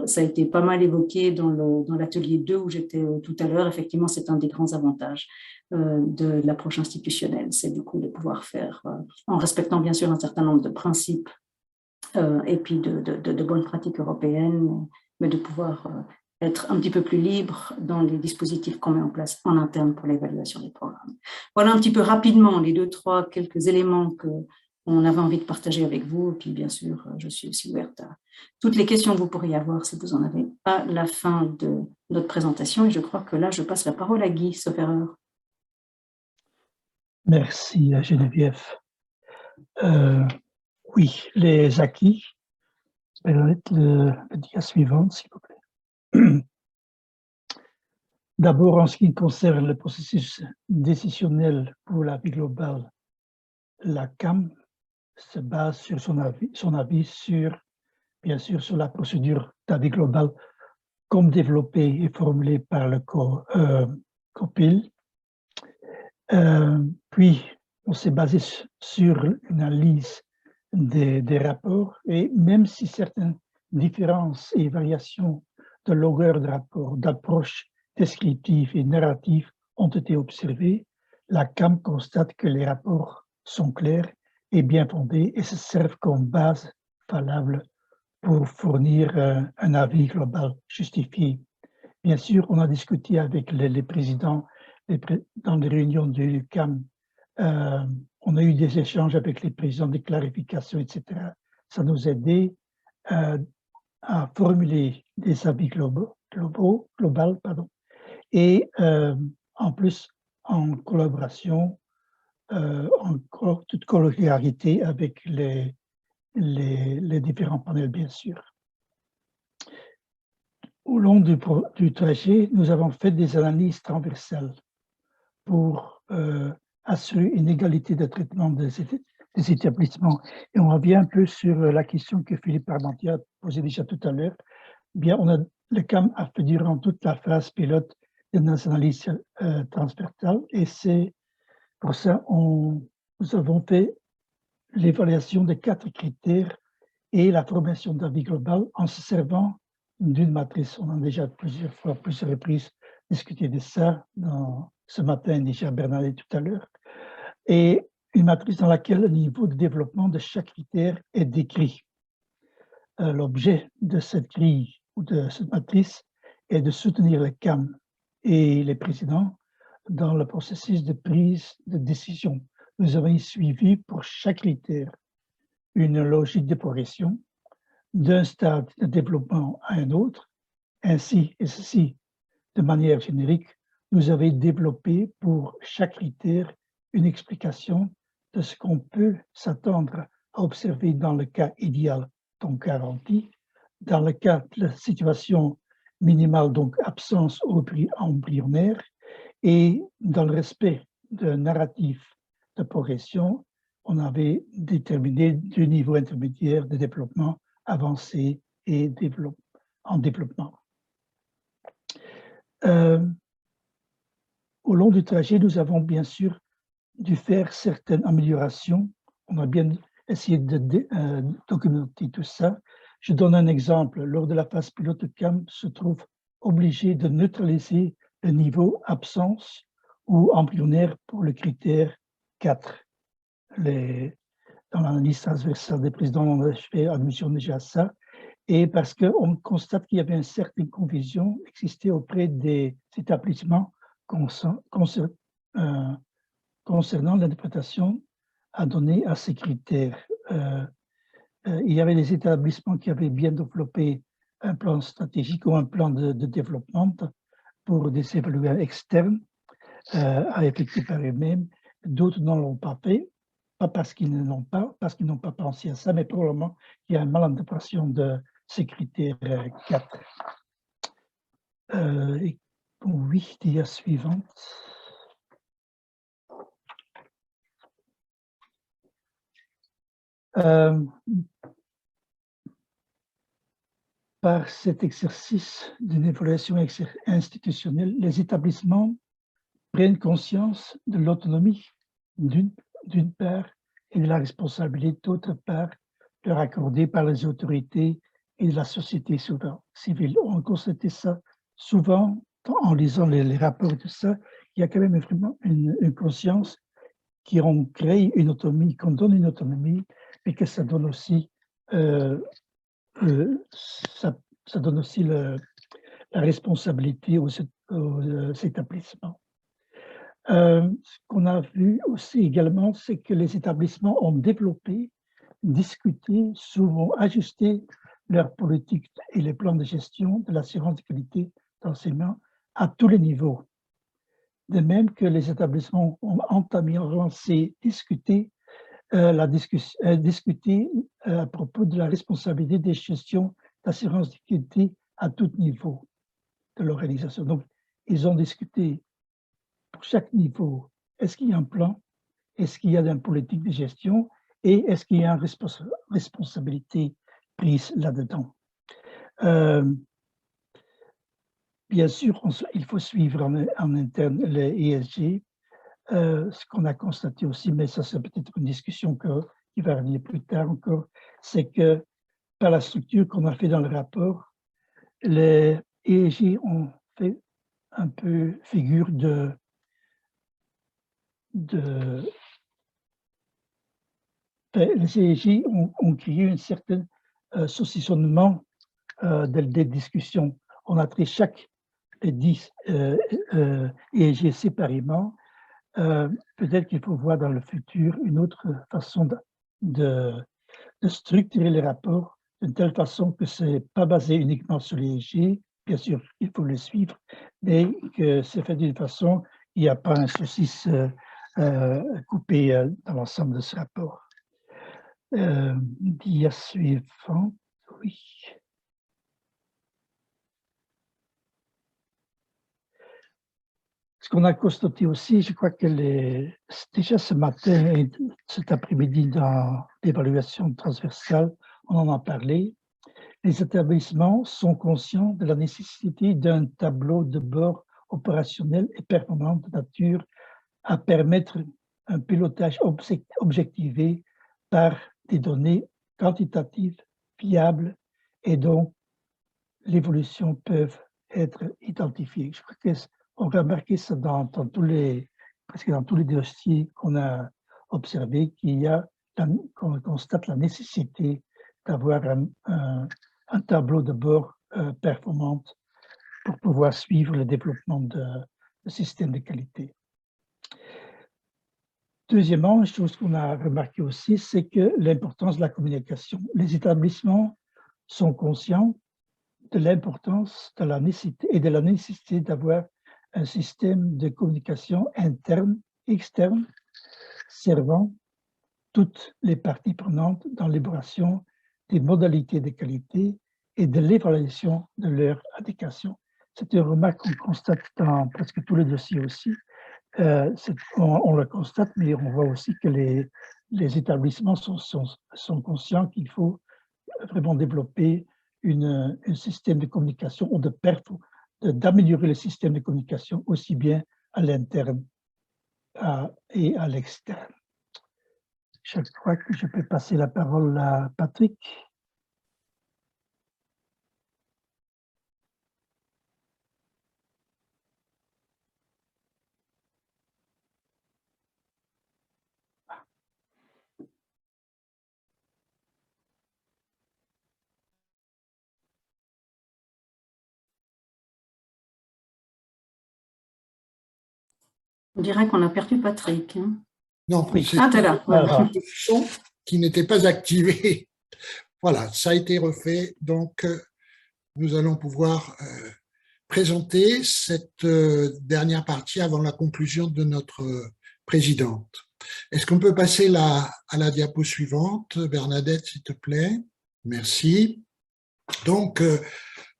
Ça a été pas mal évoqué dans l'atelier 2 où j'étais tout à l'heure. Effectivement, c'est un des grands avantages de l'approche institutionnelle, c'est du coup de pouvoir faire, en respectant bien sûr un certain nombre de principes et puis de bonnes pratiques européennes, mais de pouvoir être un petit peu plus libre dans les dispositifs qu'on met en place en interne pour l'évaluation des programmes. Voilà un petit peu rapidement les quelques éléments qu'on avait envie de partager avec vous. Et puis bien sûr, je suis aussi ouverte à toutes les questions que vous pourriez avoir si vous en avez à la fin de notre présentation. Et je crois que là, je passe la parole à Guy, sauf erreur. Merci Geneviève. Oui, les acquis. Le dia suivant, s'il vous plaît. D'abord, en ce qui concerne le processus décisionnel pour la vie globale, la CAM se base sur son avis sur, bien sûr, sur la procédure d'avis global comme développée et formulée par le COPIL. Puis, on s'est basé sur une analyse des rapports et même si certaines différences et variations de longueur de rapport, d'approche descriptive et narrative ont été observées, la CAM constate que les rapports sont clairs et bien fondés et se servent comme base valable pour fournir un avis global justifié. Bien sûr, on a discuté avec les présidents dans les réunions du CAM, on a eu des échanges avec les présidents, des clarifications, etc. Ça nous a aidé à formuler des avis globaux, et en plus en collaboration, en toute collégialité avec les différents panels, bien sûr. Au long du trajet, nous avons fait des analyses transversales pour assurer une égalité de traitement des établissements. Et on revient un peu sur la question que Philippe Parmentier a posée déjà tout à l'heure. Bien, le CAM a fait durant toute la phase pilote une analyse transversale et c'est Pour ça, nous avons fait l'évaluation de 4 critères et la formation d'avis global en se servant d'une matrice. On a déjà plusieurs reprises discuté de ça, ce matin déjà Bernadette tout à l'heure, et une matrice dans laquelle le niveau de développement de chaque critère est décrit. L'objet de cette grille ou de cette matrice est de soutenir les CAM et les présidents dans le processus de prise de décision. Nous avons suivi pour chaque critère une logique de progression d'un stade de développement à un autre. Ainsi, et ceci de manière générique, nous avons développé pour chaque critère une explication de ce qu'on peut s'attendre à observer dans le cas idéal, donc garanti, dans le cas de la situation minimale, donc absence embryonnaire, et dans le respect d'un narratif de progression, on avait déterminé deux niveaux intermédiaires de développement avancé et en développement. Au long du trajet, nous avons bien sûr dû faire certaines améliorations. On a bien essayé de documenter tout ça. Je donne un exemple. Lors de la phase pilote, CAM se trouve obligé de neutraliser le niveau absence ou embryonnaire pour le critère 4. Dans l'analyse transversale des présidents, on a fait admission déjà à ça. Et parce qu'on constate qu'il y avait une certaine confusion existait auprès des établissements concernant l'interprétation à donner à ces critères. Il y avait des établissements qui avaient bien développé un plan stratégique ou un plan de développement pour des évaluations externes à effectuer par eux-mêmes. D'autres n'en l'ont pas fait, pas parce qu'ils n'ont pas pensé à ça, mais probablement qu'il y a une malinterprétation de ces critères 4. Oui, dia suivante. Par cet exercice d'une évaluation institutionnelle, les établissements prennent conscience de l'autonomie d'une part et de la responsabilité d'autre part leur accordée par les autorités et de la société civile. On constate ça souvent en lisant les rapports de ça. Il y a quand même vraiment une conscience qu'on crée une autonomie, qu'on donne une autonomie, mais que ça donne aussi, ça donne aussi la responsabilité aux établissements. Ce qu'on a vu aussi également, c'est que les établissements ont développé, discuté, souvent ajusté leur politique et les plans de gestion de l'assurance de qualité d'enseignement à tous les niveaux. De même que les établissements ont entamé, relancé, discuté à propos de la responsabilité des gestions d'assurance de qualité à tout niveau de l'organisation. Donc, ils ont discuté pour chaque niveau, est-ce qu'il y a un plan, est-ce qu'il y a une politique de gestion et est-ce qu'il y a une responsabilité prise là-dedans. Bien sûr, il faut suivre en interne les ESG. Ce qu'on a constaté aussi, mais ça c'est peut-être une discussion qui va revenir plus tard encore, c'est que par la structure qu'on a fait dans le rapport, les ESG ont fait un peu figure les ESG ont créé un certain saucissonnement des discussions. On a pris chaque 10 ESG séparément. Peut-être qu'il faut voir dans le futur une autre façon de structurer les rapports d'une telle façon que ce n'est pas basé uniquement sur les ESG. Bien sûr, il faut le suivre, mais que c'est fait d'une façon, il n'y a pas un saucisse coupé dans l'ensemble de ce rapport. Dia suivante, oui. Ce qu'on a constaté aussi, je crois que déjà ce matin et cet après-midi dans l'évaluation transversale, on en a parlé, les établissements sont conscients de la nécessité d'un tableau de bord opérationnel et permanent de nature à permettre un pilotage objectivé par des données quantitatives, fiables, et dont l'évolution peut être identifiée. Je crois qu'on va remarquer ça presque dans tous les dossiers qu'on a observés, qu'on constate la nécessité d'avoir un tableau de bord performant pour pouvoir suivre le développement de systèmes de qualité. Deuxièmement, une chose qu'on a remarqué aussi, c'est que l'importance de la communication. Les établissements sont conscients de l'importance de la nécessité d'avoir un système de communication interne, externe, servant toutes les parties prenantes dans l'élaboration des modalités de qualité et de l'évaluation de leur adéquation. C'est une remarque qu'on constate dans presque tous les dossiers aussi. On le constate, mais on voit aussi que les établissements sont conscients qu'il faut vraiment développer un système de communication ou d'améliorer le système de communication aussi bien à l'interne et à l'externe. Je crois que je peux passer la parole à Patrick. On dirait qu'on a perdu Patrick. Hein. Non, Oui. c'est Ah, t'es là. le son qui n'était pas activé. Voilà, ça a été refait. Donc, nous allons pouvoir présenter cette dernière partie avant la conclusion de notre présidente. Est-ce qu'on peut passer à la diapo suivante, Bernadette, s'il te plaît? Merci. Donc,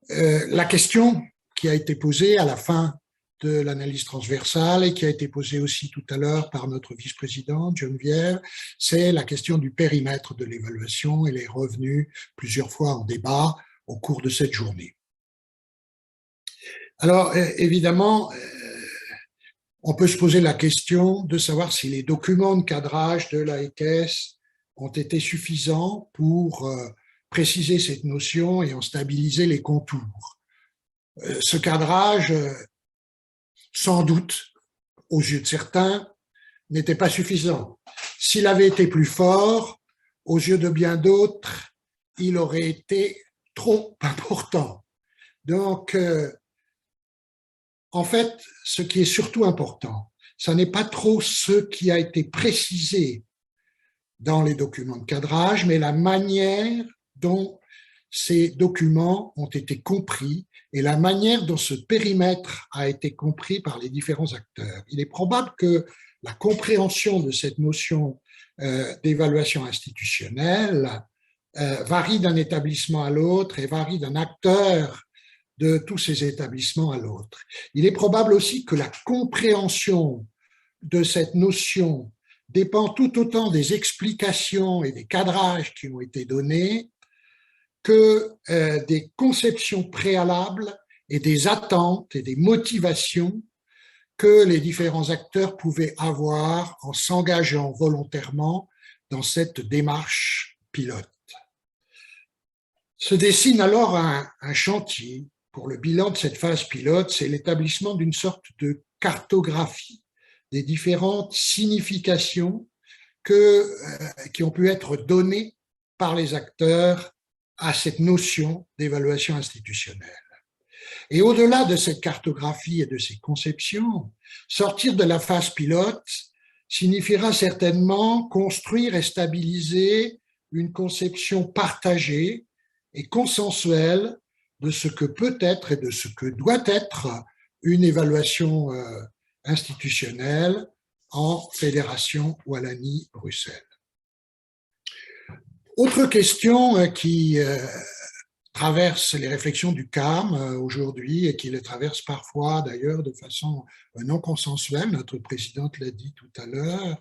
la question qui a été posée à la fin de l'analyse transversale et qui a été posée aussi tout à l'heure par notre vice-présidente Geneviève, c'est la question du périmètre de l'évaluation. Elle est revenue plusieurs fois en débat au cours de cette journée. Alors, évidemment, on peut se poser la question de savoir si les documents de cadrage de l'AECES ont été suffisants pour préciser cette notion et en stabiliser les contours. Ce cadrage, sans doute, aux yeux de certains, n'était pas suffisant. S'il avait été plus fort, aux yeux de bien d'autres, il aurait été trop important. Donc, en fait, ce qui est surtout important, ce n'est pas trop ce qui a été précisé dans les documents de cadrage, mais la manière dont ces documents ont été compris et la manière dont ce périmètre a été compris par les différents acteurs. Il est probable que la compréhension de cette notion d'évaluation institutionnelle varie d'un établissement à l'autre et varie d'un acteur de tous ces établissements à l'autre. Il est probable aussi que la compréhension de cette notion dépend tout autant des explications et des cadrages qui ont été donnés que des conceptions préalables et des attentes et des motivations que les différents acteurs pouvaient avoir en s'engageant volontairement dans cette démarche pilote. Se dessine alors un chantier pour le bilan de cette phase pilote, c'est l'établissement d'une sorte de cartographie des différentes significations qui ont pu être données par les acteurs à cette notion d'évaluation institutionnelle. Et au-delà de cette cartographie et de ces conceptions, sortir de la phase pilote signifiera certainement construire et stabiliser une conception partagée et consensuelle de ce que peut être et de ce que doit être une évaluation institutionnelle en Fédération Wallonie-Bruxelles. Autre question qui traverse les réflexions du CAM aujourd'hui et qui les traverse parfois d'ailleurs de façon non consensuelle, notre présidente l'a dit tout à l'heure,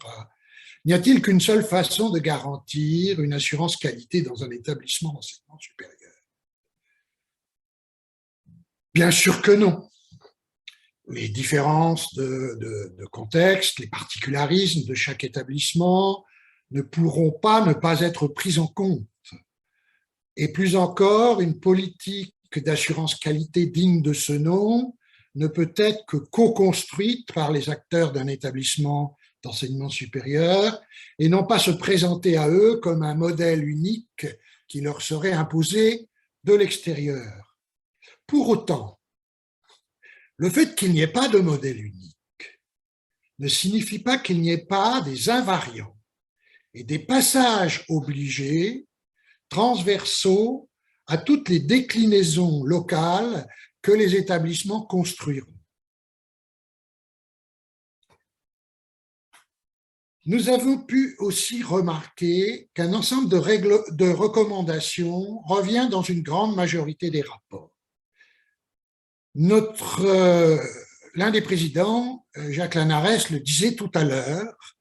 n'y a-t-il qu'une seule façon de garantir une assurance qualité dans un établissement d'enseignement supérieur? Bien sûr que non. les différences de contexte, les particularismes de chaque établissement ne pourront pas ne pas être pris en compte. Et plus encore, une politique d'assurance qualité digne de ce nom ne peut être que co-construite par les acteurs d'un établissement d'enseignement supérieur et non pas se présenter à eux comme un modèle unique qui leur serait imposé de l'extérieur. Pour autant, le fait qu'il n'y ait pas de modèle unique ne signifie pas qu'il n'y ait pas des invariants et des passages obligés, transversaux à toutes les déclinaisons locales que les établissements construiront. Nous avons pu aussi remarquer qu'un ensemble de recommandations revient dans une grande majorité des rapports. L'un des présidents, Jacques Lanares, le disait tout à l'heure,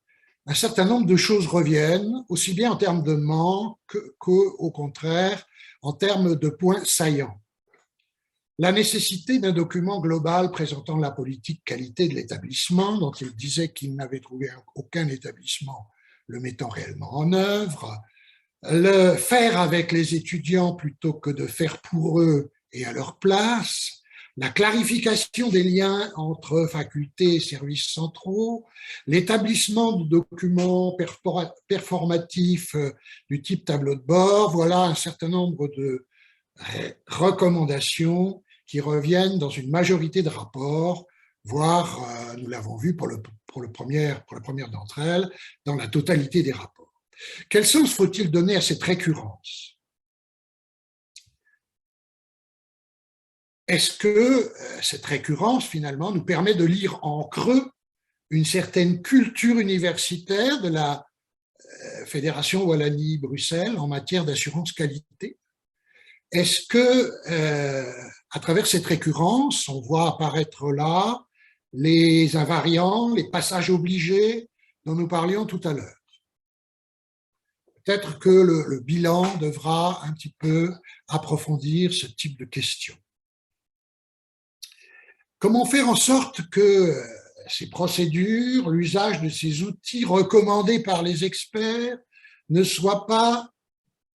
un certain nombre de choses reviennent, aussi bien en termes de manque qu'au contraire, en termes de points saillants. La nécessité d'un document global présentant la politique qualité de l'établissement, dont il disait qu'il n'avait trouvé aucun établissement le mettant réellement en œuvre, le faire avec les étudiants plutôt que de faire pour eux et à leur place, la clarification des liens entre facultés et services centraux, l'établissement de documents performatifs du type tableau de bord, voilà un certain nombre de recommandations qui reviennent dans une majorité de rapports, voire, nous l'avons vu pour la première d'entre elles, dans la totalité des rapports. Quel sens faut-il donner à cette récurrence? Est-ce que cette récurrence, finalement, nous permet de lire en creux une certaine culture universitaire de la Fédération Wallonie-Bruxelles en matière d'assurance qualité? Est-ce que, à travers cette récurrence, on voit apparaître là les invariants, les passages obligés dont nous parlions tout à l'heure? Peut-être que le bilan devra un petit peu approfondir ce type de questions. Comment faire en sorte que ces procédures, l'usage de ces outils recommandés par les experts ne soient pas,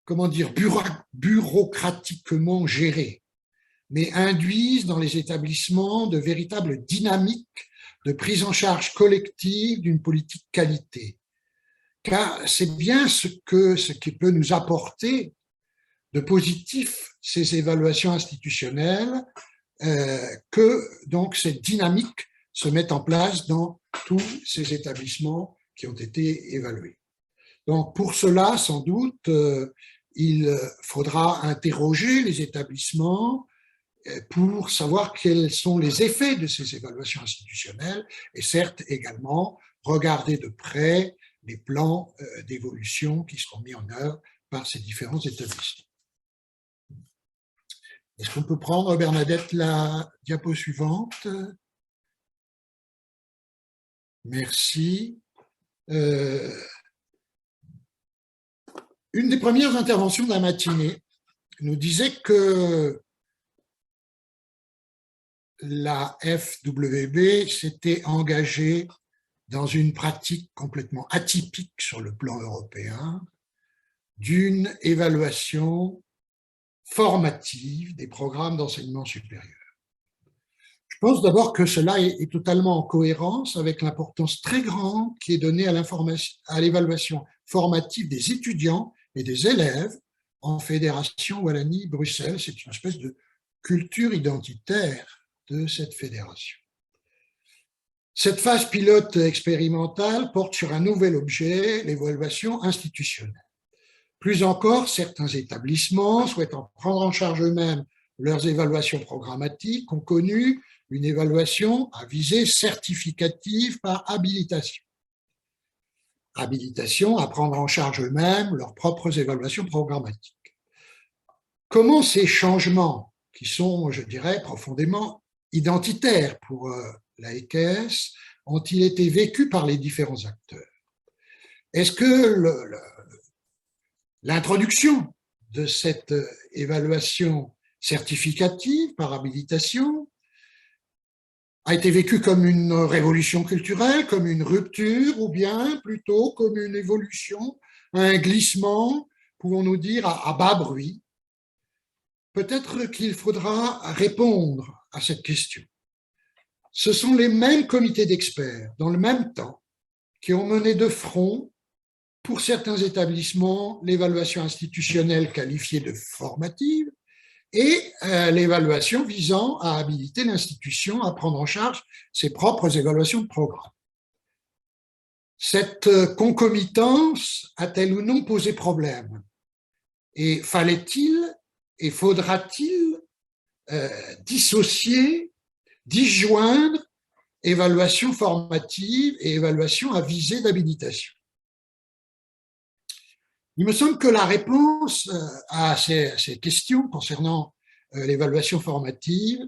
comment dire, bureaucratiquement gérés, mais induisent dans les établissements de véritables dynamiques de prise en charge collective d'une politique qualité. Car c'est bien ce qui peut nous apporter de positif ces évaluations institutionnelles, que donc cette dynamique se mette en place dans tous ces établissements qui ont été évalués. Donc pour cela, sans doute, il faudra interroger les établissements pour savoir quels sont les effets de ces évaluations institutionnelles et certes également regarder de près les plans d'évolution qui seront mis en œuvre par ces différents établissements. Est-ce qu'on peut prendre, Bernadette, la diapo suivante? Merci. Une des premières interventions de la matinée nous disait que la FWB s'était engagée dans une pratique complètement atypique sur le plan européen d'une évaluation formative des programmes d'enseignement supérieur. Je pense d'abord que cela est totalement en cohérence avec l'importance très grande qui est donnée à l'évaluation formative des étudiants et des élèves en Fédération Wallonie-Bruxelles. C'est une espèce de culture identitaire de cette fédération. Cette phase pilote expérimentale porte sur un nouvel objet, l'évaluation institutionnelle. Plus encore, certains établissements, souhaitant prendre en charge eux-mêmes leurs évaluations programmatiques, ont connu une évaluation à visée certificative par habilitation. Habilitation à prendre en charge eux-mêmes leurs propres évaluations programmatiques. Comment ces changements, qui sont, je dirais, profondément identitaires pour la EQS, ont-ils été vécus par les différents acteurs? Est-ce que l'introduction de cette évaluation certificative par habilitation a été vécu comme une révolution culturelle, comme une rupture, ou bien plutôt comme une évolution, un glissement, pouvons-nous dire, à bas bruit? Peut-être qu'il faudra répondre à cette question. Ce sont les mêmes comités d'experts, dans le même temps, qui ont mené de front, pour certains établissements, l'évaluation institutionnelle qualifiée de formative et l'évaluation visant à habiliter l'institution à prendre en charge ses propres évaluations de programme. Cette concomitance a-t-elle ou non posé problème? Et fallait-il et faudra-t-il dissocier, disjoindre évaluation formative et évaluation à visée d'habilitation? Il me semble que la réponse à ces questions concernant l'évaluation formative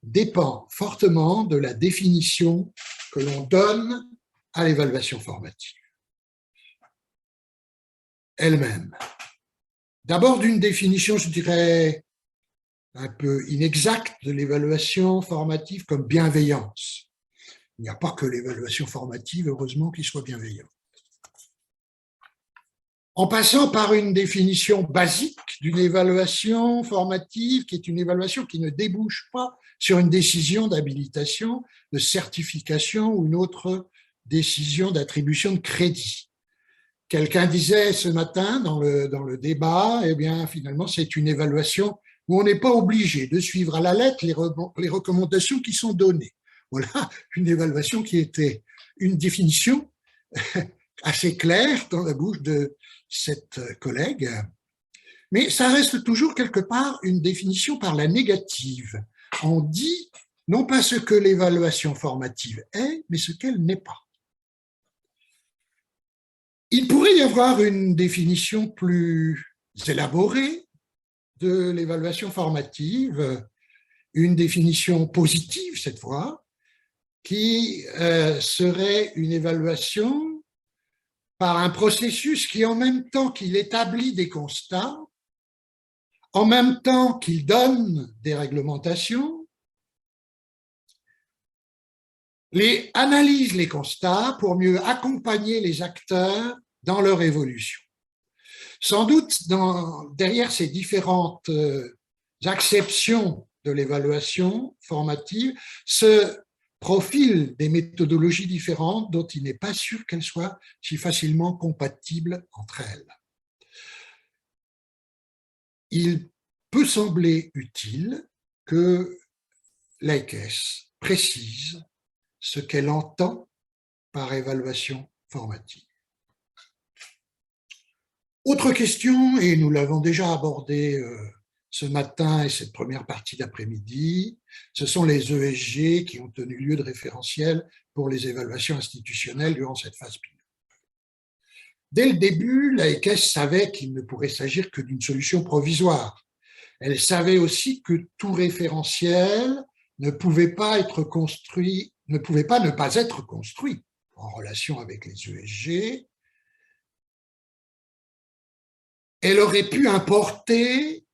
dépend fortement de la définition que l'on donne à l'évaluation formative elle-même. D'abord d'une définition, je dirais, un peu inexacte de l'évaluation formative comme bienveillance. Il n'y a pas que l'évaluation formative, heureusement, qui soit bienveillante. En passant par une définition basique d'une évaluation formative qui est une évaluation qui ne débouche pas sur une décision d'habilitation, de certification ou une autre décision d'attribution de crédit. Quelqu'un disait ce matin dans le débat, eh bien finalement c'est une évaluation où on n'est pas obligé de suivre à la lettre les recommandations qui sont données. Voilà une évaluation qui était une définition assez claire dans la bouche de cette collègue, mais ça reste toujours quelque part une définition par la négative. On dit non pas ce que l'évaluation formative est, mais ce qu'elle n'est pas. Il pourrait y avoir une définition plus élaborée de l'évaluation formative, une définition positive cette fois, qui serait une évaluation par un processus qui, en même temps qu'il établit des constats, en même temps qu'il donne des réglementations, analyse les constats pour mieux accompagner les acteurs dans leur évolution. Sans doute, derrière ces différentes acceptions de l'évaluation formative, se profilent des méthodologies différentes dont il n'est pas sûr qu'elles soient si facilement compatibles entre elles. Il peut sembler utile que l'AEQES précise ce qu'elle entend par évaluation formative. Autre question, et nous l'avons déjà abordée ce matin et cette première partie d'après-midi, ce sont les ESG qui ont tenu lieu de référentiel pour les évaluations institutionnelles durant cette phase pilote. Dès le début, l'AEQES savait qu'il ne pourrait s'agir que d'une solution provisoire. Elle savait aussi que tout référentiel ne pouvait pas être construit, ne pouvait pas ne pas être construit en relation avec les ESG. Elle aurait pu importer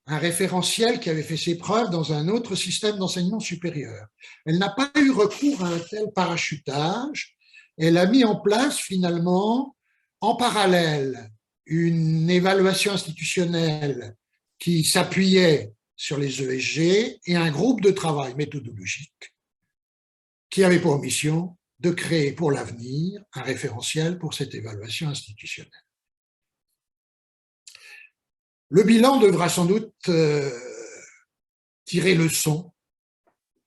un référentiel qui avait fait ses preuves dans un autre système d'enseignement supérieur. Elle n'a pas eu recours à un tel parachutage. Elle a mis en place finalement, en parallèle, une évaluation institutionnelle qui s'appuyait sur les ESG et un groupe de travail méthodologique qui avait pour mission de créer pour l'avenir un référentiel pour cette évaluation institutionnelle. Le bilan devra sans doute tirer leçon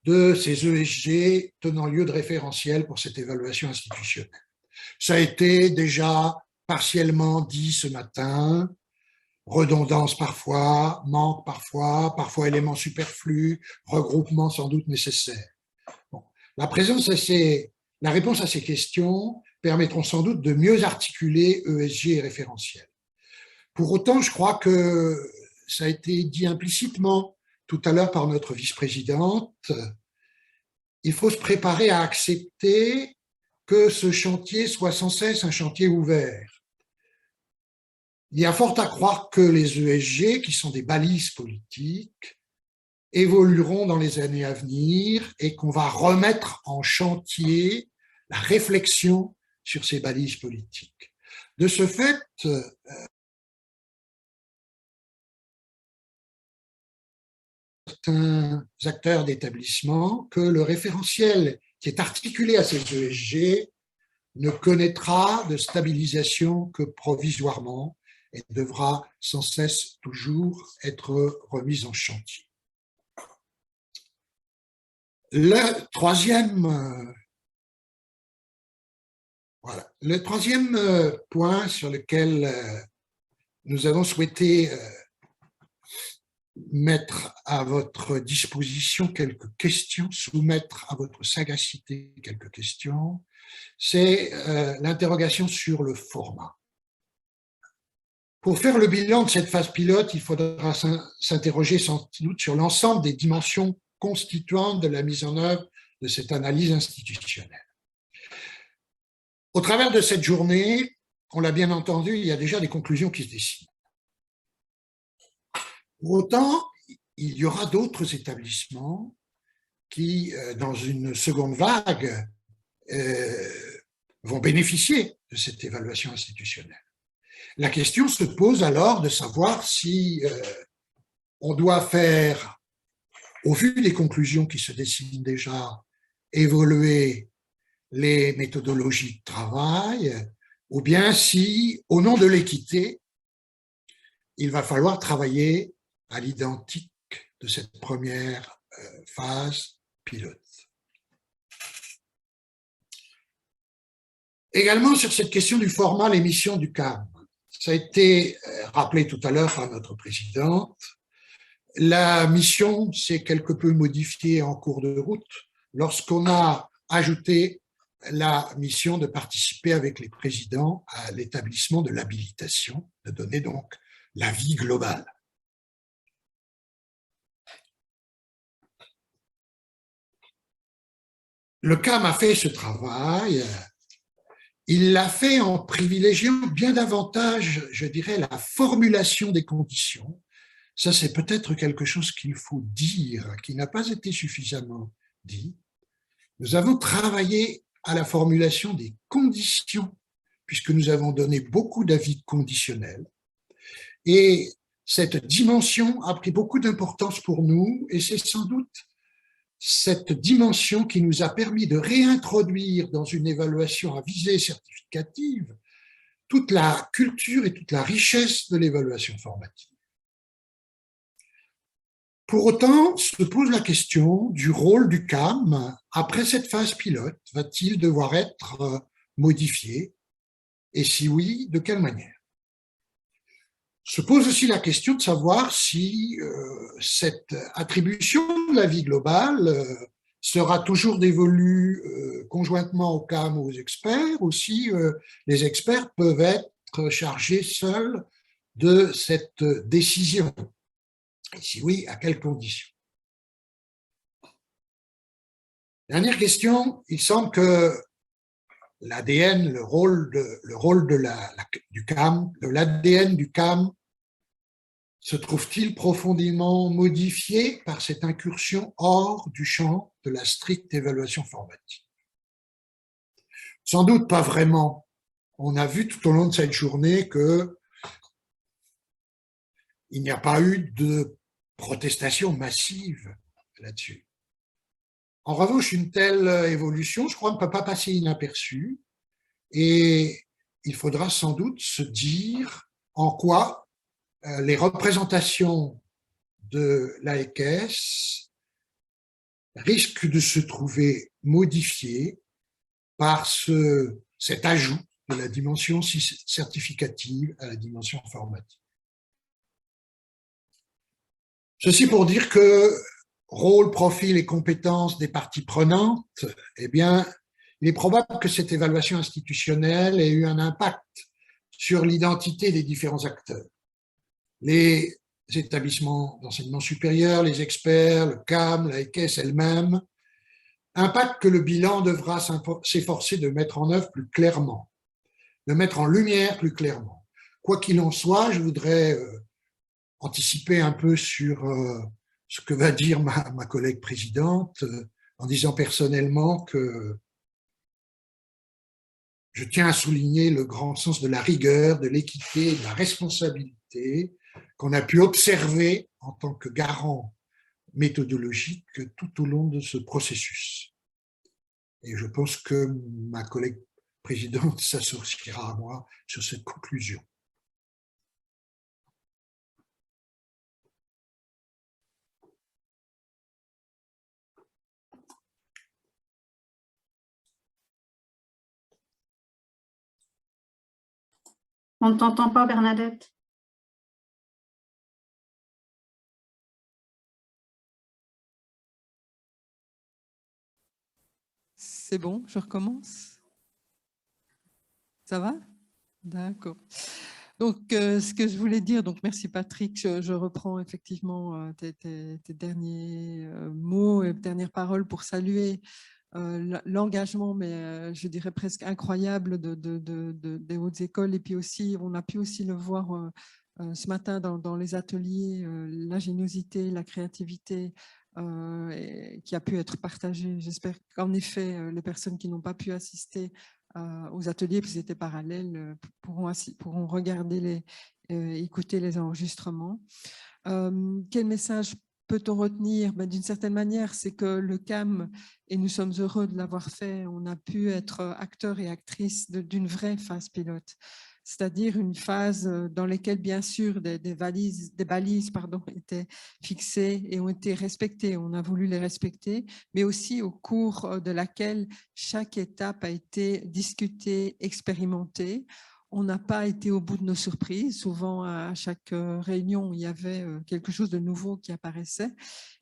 de ces ESG tenant lieu de référentiel pour cette évaluation institutionnelle. Ça a été déjà partiellement dit ce matin, redondance parfois, manque parfois éléments superflus, regroupement sans doute nécessaire. Bon. La réponse à ces questions permettront sans doute de mieux articuler ESG et référentiel. Pour autant, je crois que ça a été dit implicitement tout à l'heure par notre vice-présidente, il faut se préparer à accepter que ce chantier soit sans cesse un chantier ouvert. Il y a fort à croire que les ESG, qui sont des balises politiques, évolueront dans les années à venir et qu'on va remettre en chantier la réflexion sur ces balises politiques. De ce fait, certains acteurs d'établissement que le référentiel qui est articulé à ces ESG ne connaîtra de stabilisation que provisoirement et devra sans cesse toujours être remise en chantier. Le troisième point sur lequel nous avons souhaité mettre à votre disposition quelques questions, soumettre à votre sagacité quelques questions, c'est l'interrogation sur le format. Pour faire le bilan de cette phase pilote, il faudra s'interroger sans doute sur l'ensemble des dimensions constituantes de la mise en œuvre de cette analyse institutionnelle. Au travers de cette journée, on l'a bien entendu, il y a déjà des conclusions qui se dessinent. Pour autant, il y aura d'autres établissements qui, dans une seconde vague, vont bénéficier de cette évaluation institutionnelle. La question se pose alors de savoir si on doit faire, au vu des conclusions qui se dessinent déjà, évoluer les méthodologies de travail, ou bien si, au nom de l'équité, il va falloir travailler à l'identique de cette première phase pilote. Également sur cette question du format, les missions du CAM. Ça a été rappelé tout à l'heure par notre présidente. La mission s'est quelque peu modifiée en cours de route lorsqu'on a ajouté la mission de participer avec les présidents à l'établissement de l'habilitation, de donner donc l'avis global. Le CAM a fait ce travail, il l'a fait en privilégiant bien davantage, je dirais, la formulation des conditions. Ça, c'est peut-être quelque chose qu'il faut dire, qui n'a pas été suffisamment dit. Nous avons travaillé à la formulation des conditions, puisque nous avons donné beaucoup d'avis conditionnels. Et cette dimension a pris beaucoup d'importance pour nous, et c'est sans doute cette dimension qui nous a permis de réintroduire dans une évaluation à visée certificative toute la culture et toute la richesse de l'évaluation formative. Pour autant, se pose la question du rôle du CAM après cette phase pilote. Va-t-il devoir être modifié? Et si oui, de quelle manière? Se pose aussi la question de savoir si cette attribution de l'avis global sera toujours dévolue conjointement au CAM ou aux experts, ou si les experts peuvent être chargés seuls de cette décision. Et si oui, à quelles conditions? Dernière question, il semble que l'ADN, le rôle du CAM, de l'ADN du CAM, se trouve-t-il profondément modifié par cette incursion hors du champ de la stricte évaluation formative? Sans doute pas vraiment. On a vu tout au long de cette journée que il n'y a pas eu de protestation massive là-dessus. En revanche, une telle évolution, je crois, ne peut pas passer inaperçue et il faudra sans doute se dire en quoi les représentations de l'AECES risquent de se trouver modifiées par cet ajout de la dimension certificative à la dimension formative. Ceci pour dire que rôle, profil et compétences des parties prenantes, eh bien, il est probable que cette évaluation institutionnelle ait eu un impact sur l'identité des différents acteurs. Les établissements d'enseignement supérieur, les experts, le CAM, l'AECES elle-même, impact que le bilan devra s'efforcer de mettre en œuvre plus clairement, de mettre en lumière plus clairement. Quoi qu'il en soit, je voudrais anticiper un peu sur ce que va dire ma collègue présidente, en disant personnellement que je tiens à souligner le grand sens de la rigueur, de l'équité, de la responsabilité qu'on a pu observer en tant que garant méthodologique tout au long de ce processus. Et je pense que ma collègue présidente s'associera à moi sur cette conclusion. On ne t'entend pas, Bernadette. C'est bon, je recommence. Ça va? D'accord. Donc, ce que je voulais dire, donc merci Patrick, je reprends effectivement tes derniers mots et dernières paroles pour saluer l'engagement, mais je dirais presque incroyable des hautes écoles. Et puis aussi, on a pu aussi le voir ce matin dans les ateliers, l'ingéniosité, la créativité qui a pu être partagée. J'espère qu'en effet, les personnes qui n'ont pas pu assister aux ateliers, parce qu'ils étaient parallèles, pourront regarder écouter les enregistrements. Quel message peut-on retenir? D'une certaine manière, c'est que le CAM, et nous sommes heureux de l'avoir fait, on a pu être acteurs et actrices d'une vraie phase pilote, c'est-à-dire une phase dans laquelle, bien sûr, des balises étaient fixées et ont été respectées. On a voulu les respecter, mais aussi au cours de laquelle chaque étape a été discutée, expérimentée. On n'a pas été au bout de nos surprises. Souvent, à chaque réunion, il y avait quelque chose de nouveau qui apparaissait.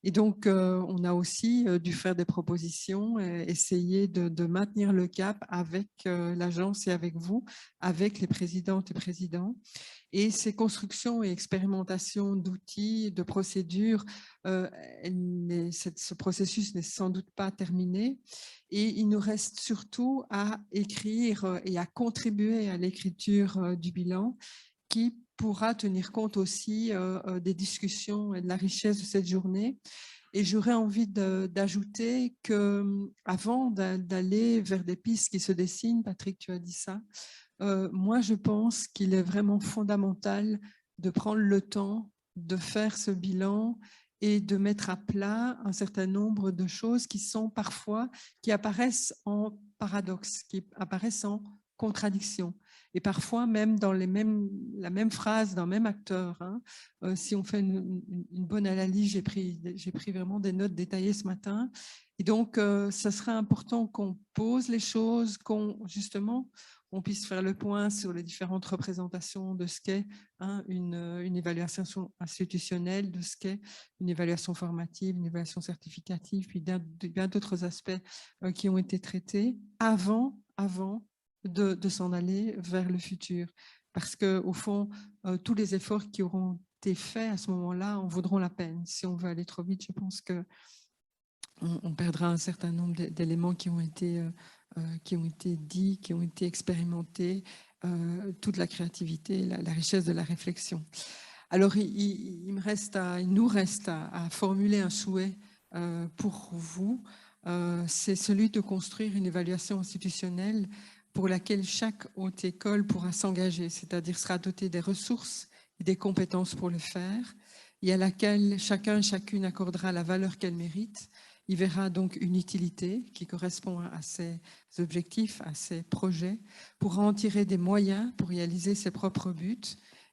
Et donc, on a aussi dû faire des propositions, essayer de maintenir le cap avec l'agence et avec vous, avec les présidentes et présidents. Et ces constructions et expérimentations d'outils, de procédures, ce processus n'est sans doute pas terminé. Et il nous reste surtout à écrire et à contribuer à l'écriture du bilan qui pourra tenir compte aussi des discussions et de la richesse de cette journée. Et j'aurais envie d'ajouter qu'avant d'aller vers des pistes qui se dessinent, Patrick, tu as dit ça, moi, je pense qu'il est vraiment fondamental de prendre le temps de faire ce bilan et de mettre à plat un certain nombre de choses qui apparaissent en paradoxe, qui apparaissent en contradiction. Et parfois, même dans la même phrase, dans le même acteur. Si on fait une bonne analyse, j'ai pris vraiment des notes détaillées ce matin. Et donc, ça serait important qu'on pose les choses, justement, on puisse faire le point sur les différentes représentations de ce qu'est une évaluation institutionnelle, de ce qu'est une évaluation formative, une évaluation certificative, puis bien d'autres aspects qui ont été traités avant de s'en aller vers le futur. Parce qu'au fond, tous les efforts qui auront été faits à ce moment-là en vaudront la peine. Si on veut aller trop vite, je pense qu'on perdra un certain nombre d'éléments qui ont été dits, qui ont été expérimentés, toute la créativité, la richesse de la réflexion. Alors, il nous reste à formuler un souhait pour vous, c'est celui de construire une évaluation institutionnelle pour laquelle chaque haute école pourra s'engager, c'est-à-dire sera dotée des ressources et des compétences pour le faire, et à laquelle chacun et chacune accordera la valeur qu'elle mérite. Il verra donc une utilité qui correspond à ses objectifs, à ses projets, pourra en tirer des moyens pour réaliser ses propres buts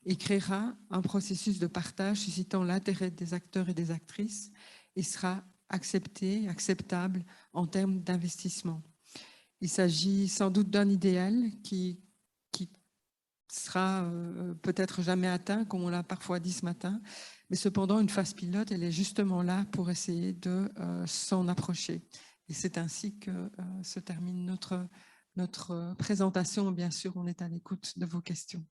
et créera un processus de partage suscitant l'intérêt des acteurs et des actrices et sera acceptable en termes d'investissement. Il s'agit sans doute d'un idéal qui sera peut-être jamais atteint, comme on l'a parfois dit ce matin, mais cependant, une phase pilote, elle est justement là pour essayer de s'en approcher. Et c'est ainsi que se termine notre présentation. Bien sûr, on est à l'écoute de vos questions.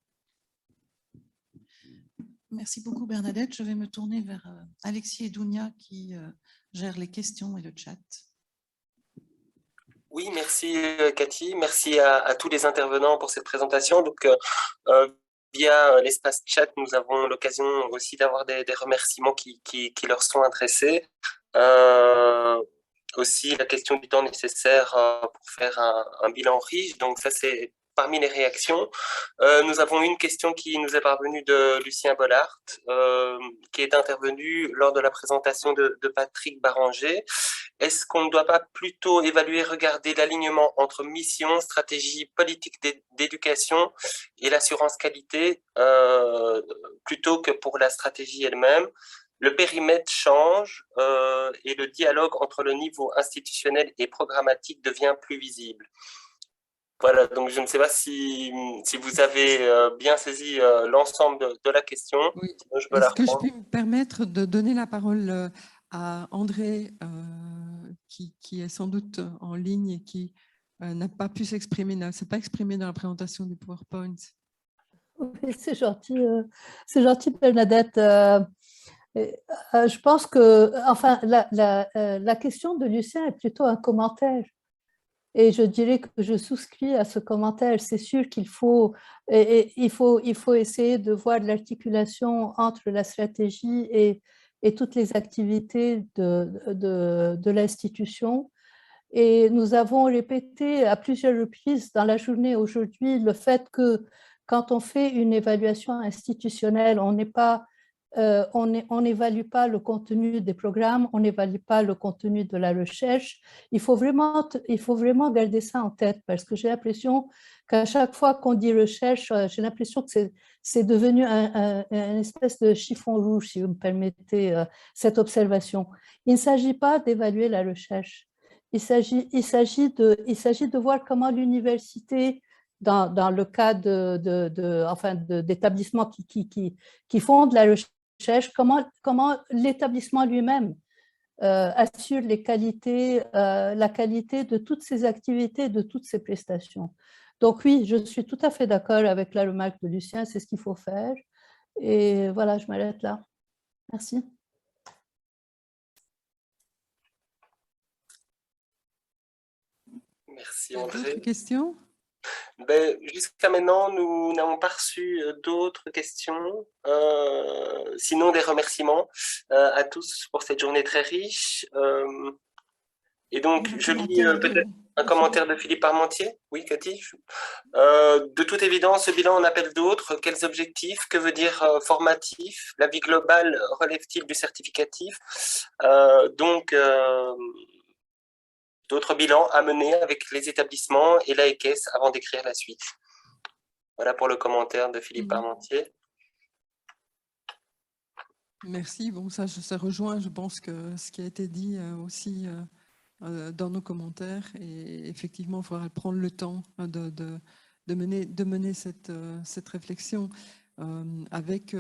Merci beaucoup, Bernadette. Je vais me tourner vers Alexis et Dounia qui gèrent les questions et le chat. Oui, merci Cathy, merci à tous les intervenants pour cette présentation. Donc, via l'espace chat, nous avons l'occasion aussi d'avoir des remerciements qui leur sont adressés. Aussi, la question du temps nécessaire pour faire un bilan riche. Donc ça, c'est parmi les réactions. Nous avons une question qui nous est parvenue de Lucien Bollard, qui est intervenu lors de la présentation de Patrick Barranger. Est-ce qu'on ne doit pas plutôt évaluer, regarder l'alignement entre mission, stratégie, politique d'éducation et l'assurance qualité plutôt que pour la stratégie elle-même? Le périmètre change et le dialogue entre le niveau institutionnel et programmatique devient plus visible. Voilà, donc je ne sais pas si vous avez bien saisi l'ensemble de la question. Oui. Est-ce que je peux me permettre de donner la parole à André, qui est sans doute en ligne et qui n'a pas pu s'exprimer, ne s'est pas exprimé dans la présentation du PowerPoint. Oui, c'est gentil Bernadette. Je pense que, enfin, la question de Lucien est plutôt un commentaire. Et je dirais que je souscris à ce commentaire. C'est sûr qu'il faut, il faut essayer de voir l'articulation entre la stratégie et toutes les activités de l'institution. Et nous avons répété à plusieurs reprises dans la journée aujourd'hui le fait que quand on fait une évaluation institutionnelle, on n'évalue pas le contenu des programmes, on n'évalue pas le contenu de la recherche. Il faut vraiment garder ça en tête parce que j'ai l'impression qu'à chaque fois qu'on dit recherche, j'ai l'impression que c'est devenu une espèce de chiffon rouge, si vous me permettez cette observation. Il ne s'agit pas d'évaluer la recherche. Il s'agit de voir comment l'université, dans le cas d'établissements qui font de la recherche, comment l'établissement lui-même assure la qualité de toutes ces activités, de toutes ces prestations. Donc oui, je suis tout à fait d'accord avec la remarque de Lucien, c'est ce qu'il faut faire. Et voilà, je m'arrête là. Merci. Merci André. D'autres questions? Jusqu'à maintenant, nous n'avons pas reçu d'autres questions, sinon des remerciements à tous pour cette journée très riche. Et donc, je lis peut-être un commentaire de Philippe Parmentier. Oui, Cathy. De toute évidence, ce bilan en appelle d'autres. Quels objectifs? Que veut dire formatif? La vie globale relève-t-il du certificatif? D'autres bilans à mener avec les établissements et l'AEQES avant d'écrire la suite. Voilà pour le commentaire de Philippe Parmentier. Merci. Bon, ça rejoint, je pense, que ce qui a été dit aussi dans nos commentaires. Et effectivement, il faudra prendre le temps de mener cette réflexion avec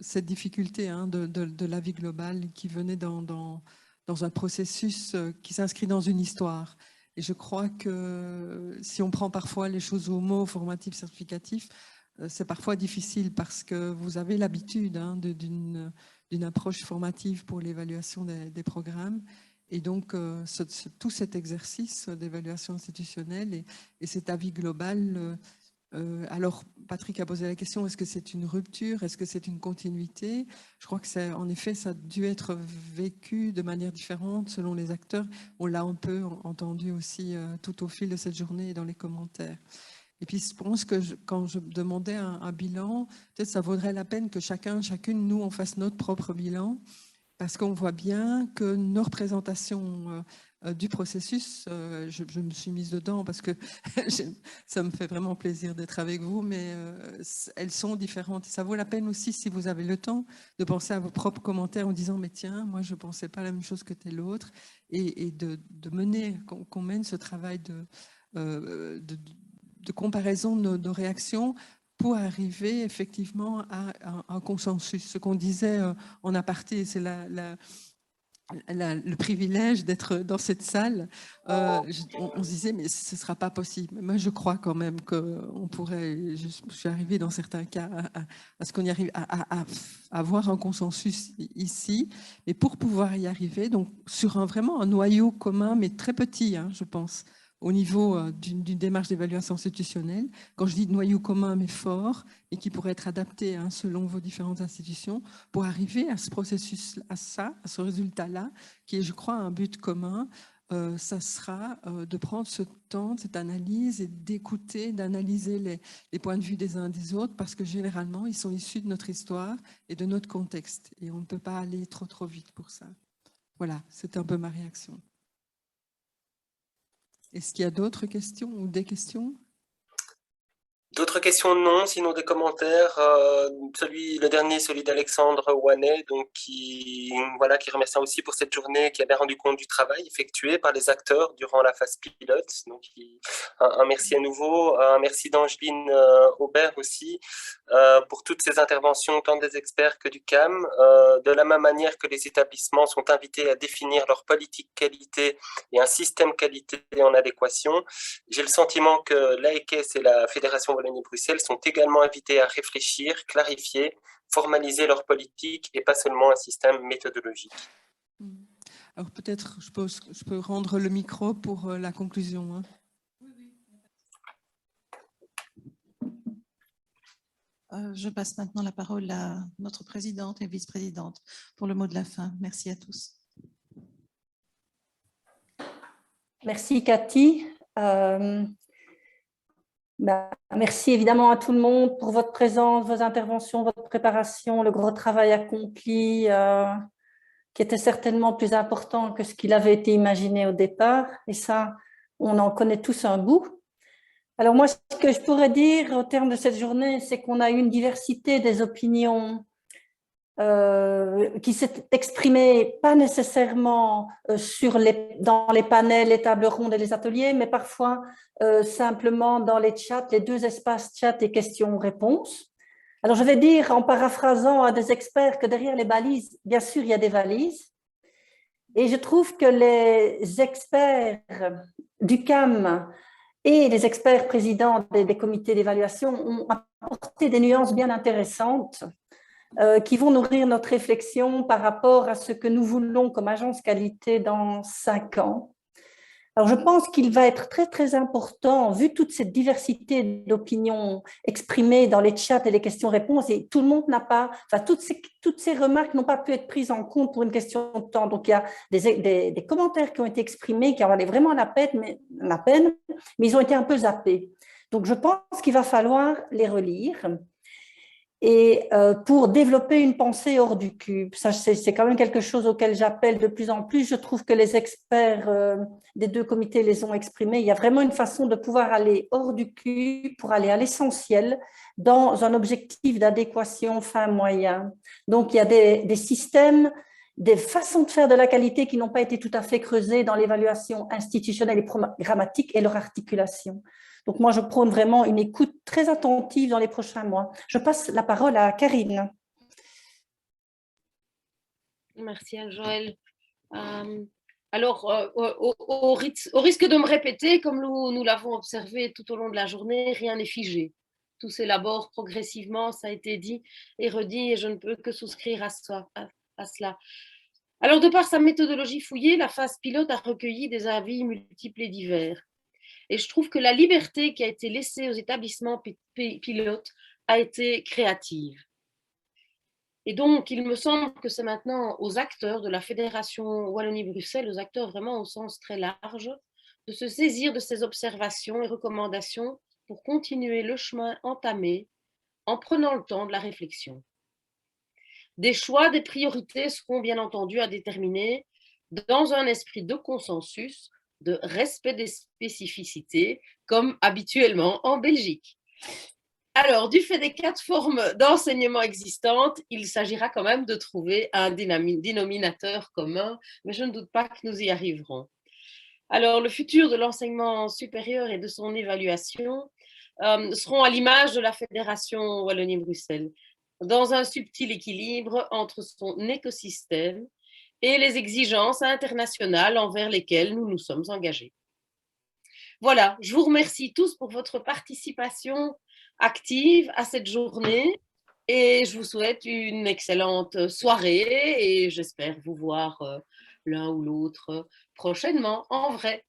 cette difficulté de la vie globale qui venait dans un processus qui s'inscrit dans une histoire. Et je crois que si on prend parfois les choses au mot, formatif, certificatif, c'est parfois difficile parce que vous avez l'habitude d'une approche formative pour l'évaluation des programmes. Et donc, tout cet exercice d'évaluation institutionnelle et cet avis global, alors Patrick a posé la question, est-ce que c'est une rupture, est-ce que c'est une continuité? Je crois que en effet, ça a dû être vécu de manière différente selon les acteurs. On l'a un peu entendu aussi tout au fil de cette journée et dans les commentaires. Et puis, je pense que quand je demandais un bilan, peut-être ça vaudrait la peine que chacune, nous, on fasse notre propre bilan, parce qu'on voit bien que nos représentations du processus, je me suis mise dedans parce que ça me fait vraiment plaisir d'être avec vous, mais elles sont différentes. Ça vaut la peine aussi, si vous avez le temps, de penser à vos propres commentaires en disant « mais tiens, moi je ne pensais pas la même chose que tel autre » et qu'on mène ce travail de comparaison de nos réactions pour arriver effectivement à un consensus. Ce qu'on disait en aparté, c'est le privilège d'être dans cette salle. On se disait, mais ce ne sera pas possible. Moi, je crois quand même qu'on pourrait, je suis arrivée dans certains cas à ce qu'on y arrive, à avoir un consensus ici. Mais pour pouvoir y arriver, donc sur vraiment un noyau commun, mais très petit, je pense, au niveau d'une démarche d'évaluation institutionnelle. Quand je dis noyau commun mais fort et qui pourrait être adapté selon vos différentes institutions pour arriver à ce processus, à ce résultat-là, qui est, je crois, un but commun, ça sera de prendre ce temps, cette analyse et d'écouter, d'analyser les points de vue des uns et des autres parce que généralement, ils sont issus de notre histoire et de notre contexte et on ne peut pas aller trop vite pour ça. Voilà, c'est un peu ma réaction. Est-ce qu'il y a d'autres questions ou des questions? D'autres questions, non, sinon des commentaires. Le dernier, celui d'Alexandre Ouanet, donc qui remercie aussi pour cette journée, qui a bien rendu compte du travail effectué par les acteurs durant la phase pilote. Donc, un merci à nouveau. Un merci d'Angeline Aubert aussi pour toutes ces interventions, tant des experts que du CAM. De la même manière que les établissements sont invités à définir leur politique qualité et un système qualité en adéquation, j'ai le sentiment que l'AEKES et la Fédération Wallonie-Bruxelles sont également invités à réfléchir, clarifier, formaliser leur politique et pas seulement un système méthodologique. Alors peut-être je peux rendre le micro pour la conclusion. Je passe maintenant la parole à notre présidente et vice-présidente pour le mot de la fin. Merci à tous. Merci Cathy. Merci évidemment à tout le monde pour votre présence, vos interventions, votre préparation, le gros travail accompli qui était certainement plus important que ce qu'il avait été imaginé au départ. Et ça, on en connaît tous un bout. Alors moi, ce que je pourrais dire au terme de cette journée, c'est qu'on a eu une diversité des opinions qui s'est exprimée pas nécessairement dans les panels, les tables rondes et les ateliers, mais parfois simplement dans les chats, les deux espaces chat et questions-réponses. Alors je vais dire en paraphrasant à des experts que derrière les balises, bien sûr, il y a des valises. Et je trouve que les experts du CAM et les experts présidents des comités d'évaluation ont apporté des nuances bien intéressantes qui vont nourrir notre réflexion par rapport à ce que nous voulons comme agence qualité dans 5 ans. Alors, je pense qu'il va être très, très important, vu toute cette diversité d'opinions exprimées dans les chats et les questions-réponses, et tout le monde n'a pas, enfin, toutes ces remarques n'ont pas pu être prises en compte pour une question de temps. Donc, il y a des commentaires qui ont été exprimés, qui en valaient vraiment la peine, mais ils ont été un peu zappés. Donc, je pense qu'il va falloir les relire. Et pour développer une pensée hors du cube, ça c'est quand même quelque chose auquel j'appelle de plus en plus. Je trouve que les experts des deux comités les ont exprimés. Il y a vraiment une façon de pouvoir aller hors du cube pour aller à l'essentiel dans un objectif d'adéquation fin-moyen. Donc il y a des systèmes, des façons de faire de la qualité qui n'ont pas été tout à fait creusées dans l'évaluation institutionnelle et programmatique et leur articulation. Donc, moi, je prône vraiment une écoute très attentive dans les prochains mois. Je passe la parole à Karine. Merci Anne-Joëlle. Alors, au risque de me répéter, comme nous l'avons observé tout au long de la journée, rien n'est figé. Tout s'élabore progressivement, ça a été dit et redit, et je ne peux que souscrire à cela. Alors, de par sa méthodologie fouillée, la phase pilote a recueilli des avis multiples et divers. Et je trouve que la liberté qui a été laissée aux établissements pilotes a été créative. Et donc, il me semble que c'est maintenant aux acteurs de la Fédération Wallonie-Bruxelles, aux acteurs vraiment au sens très large, de se saisir de ces observations et recommandations pour continuer le chemin entamé en prenant le temps de la réflexion. Des choix, des priorités seront bien entendu à déterminer dans un esprit de consensus, de respect des spécificités, comme habituellement en Belgique. Alors, du fait des 4 formes d'enseignement existantes, il s'agira quand même de trouver un dénominateur commun, mais je ne doute pas que nous y arriverons. Alors, le futur de l'enseignement supérieur et de son évaluation seront à l'image de la Fédération Wallonie-Bruxelles, dans un subtil équilibre entre son écosystème et les exigences internationales envers lesquelles nous nous sommes engagés. Voilà, je vous remercie tous pour votre participation active à cette journée et je vous souhaite une excellente soirée et j'espère vous voir l'un ou l'autre prochainement en vrai.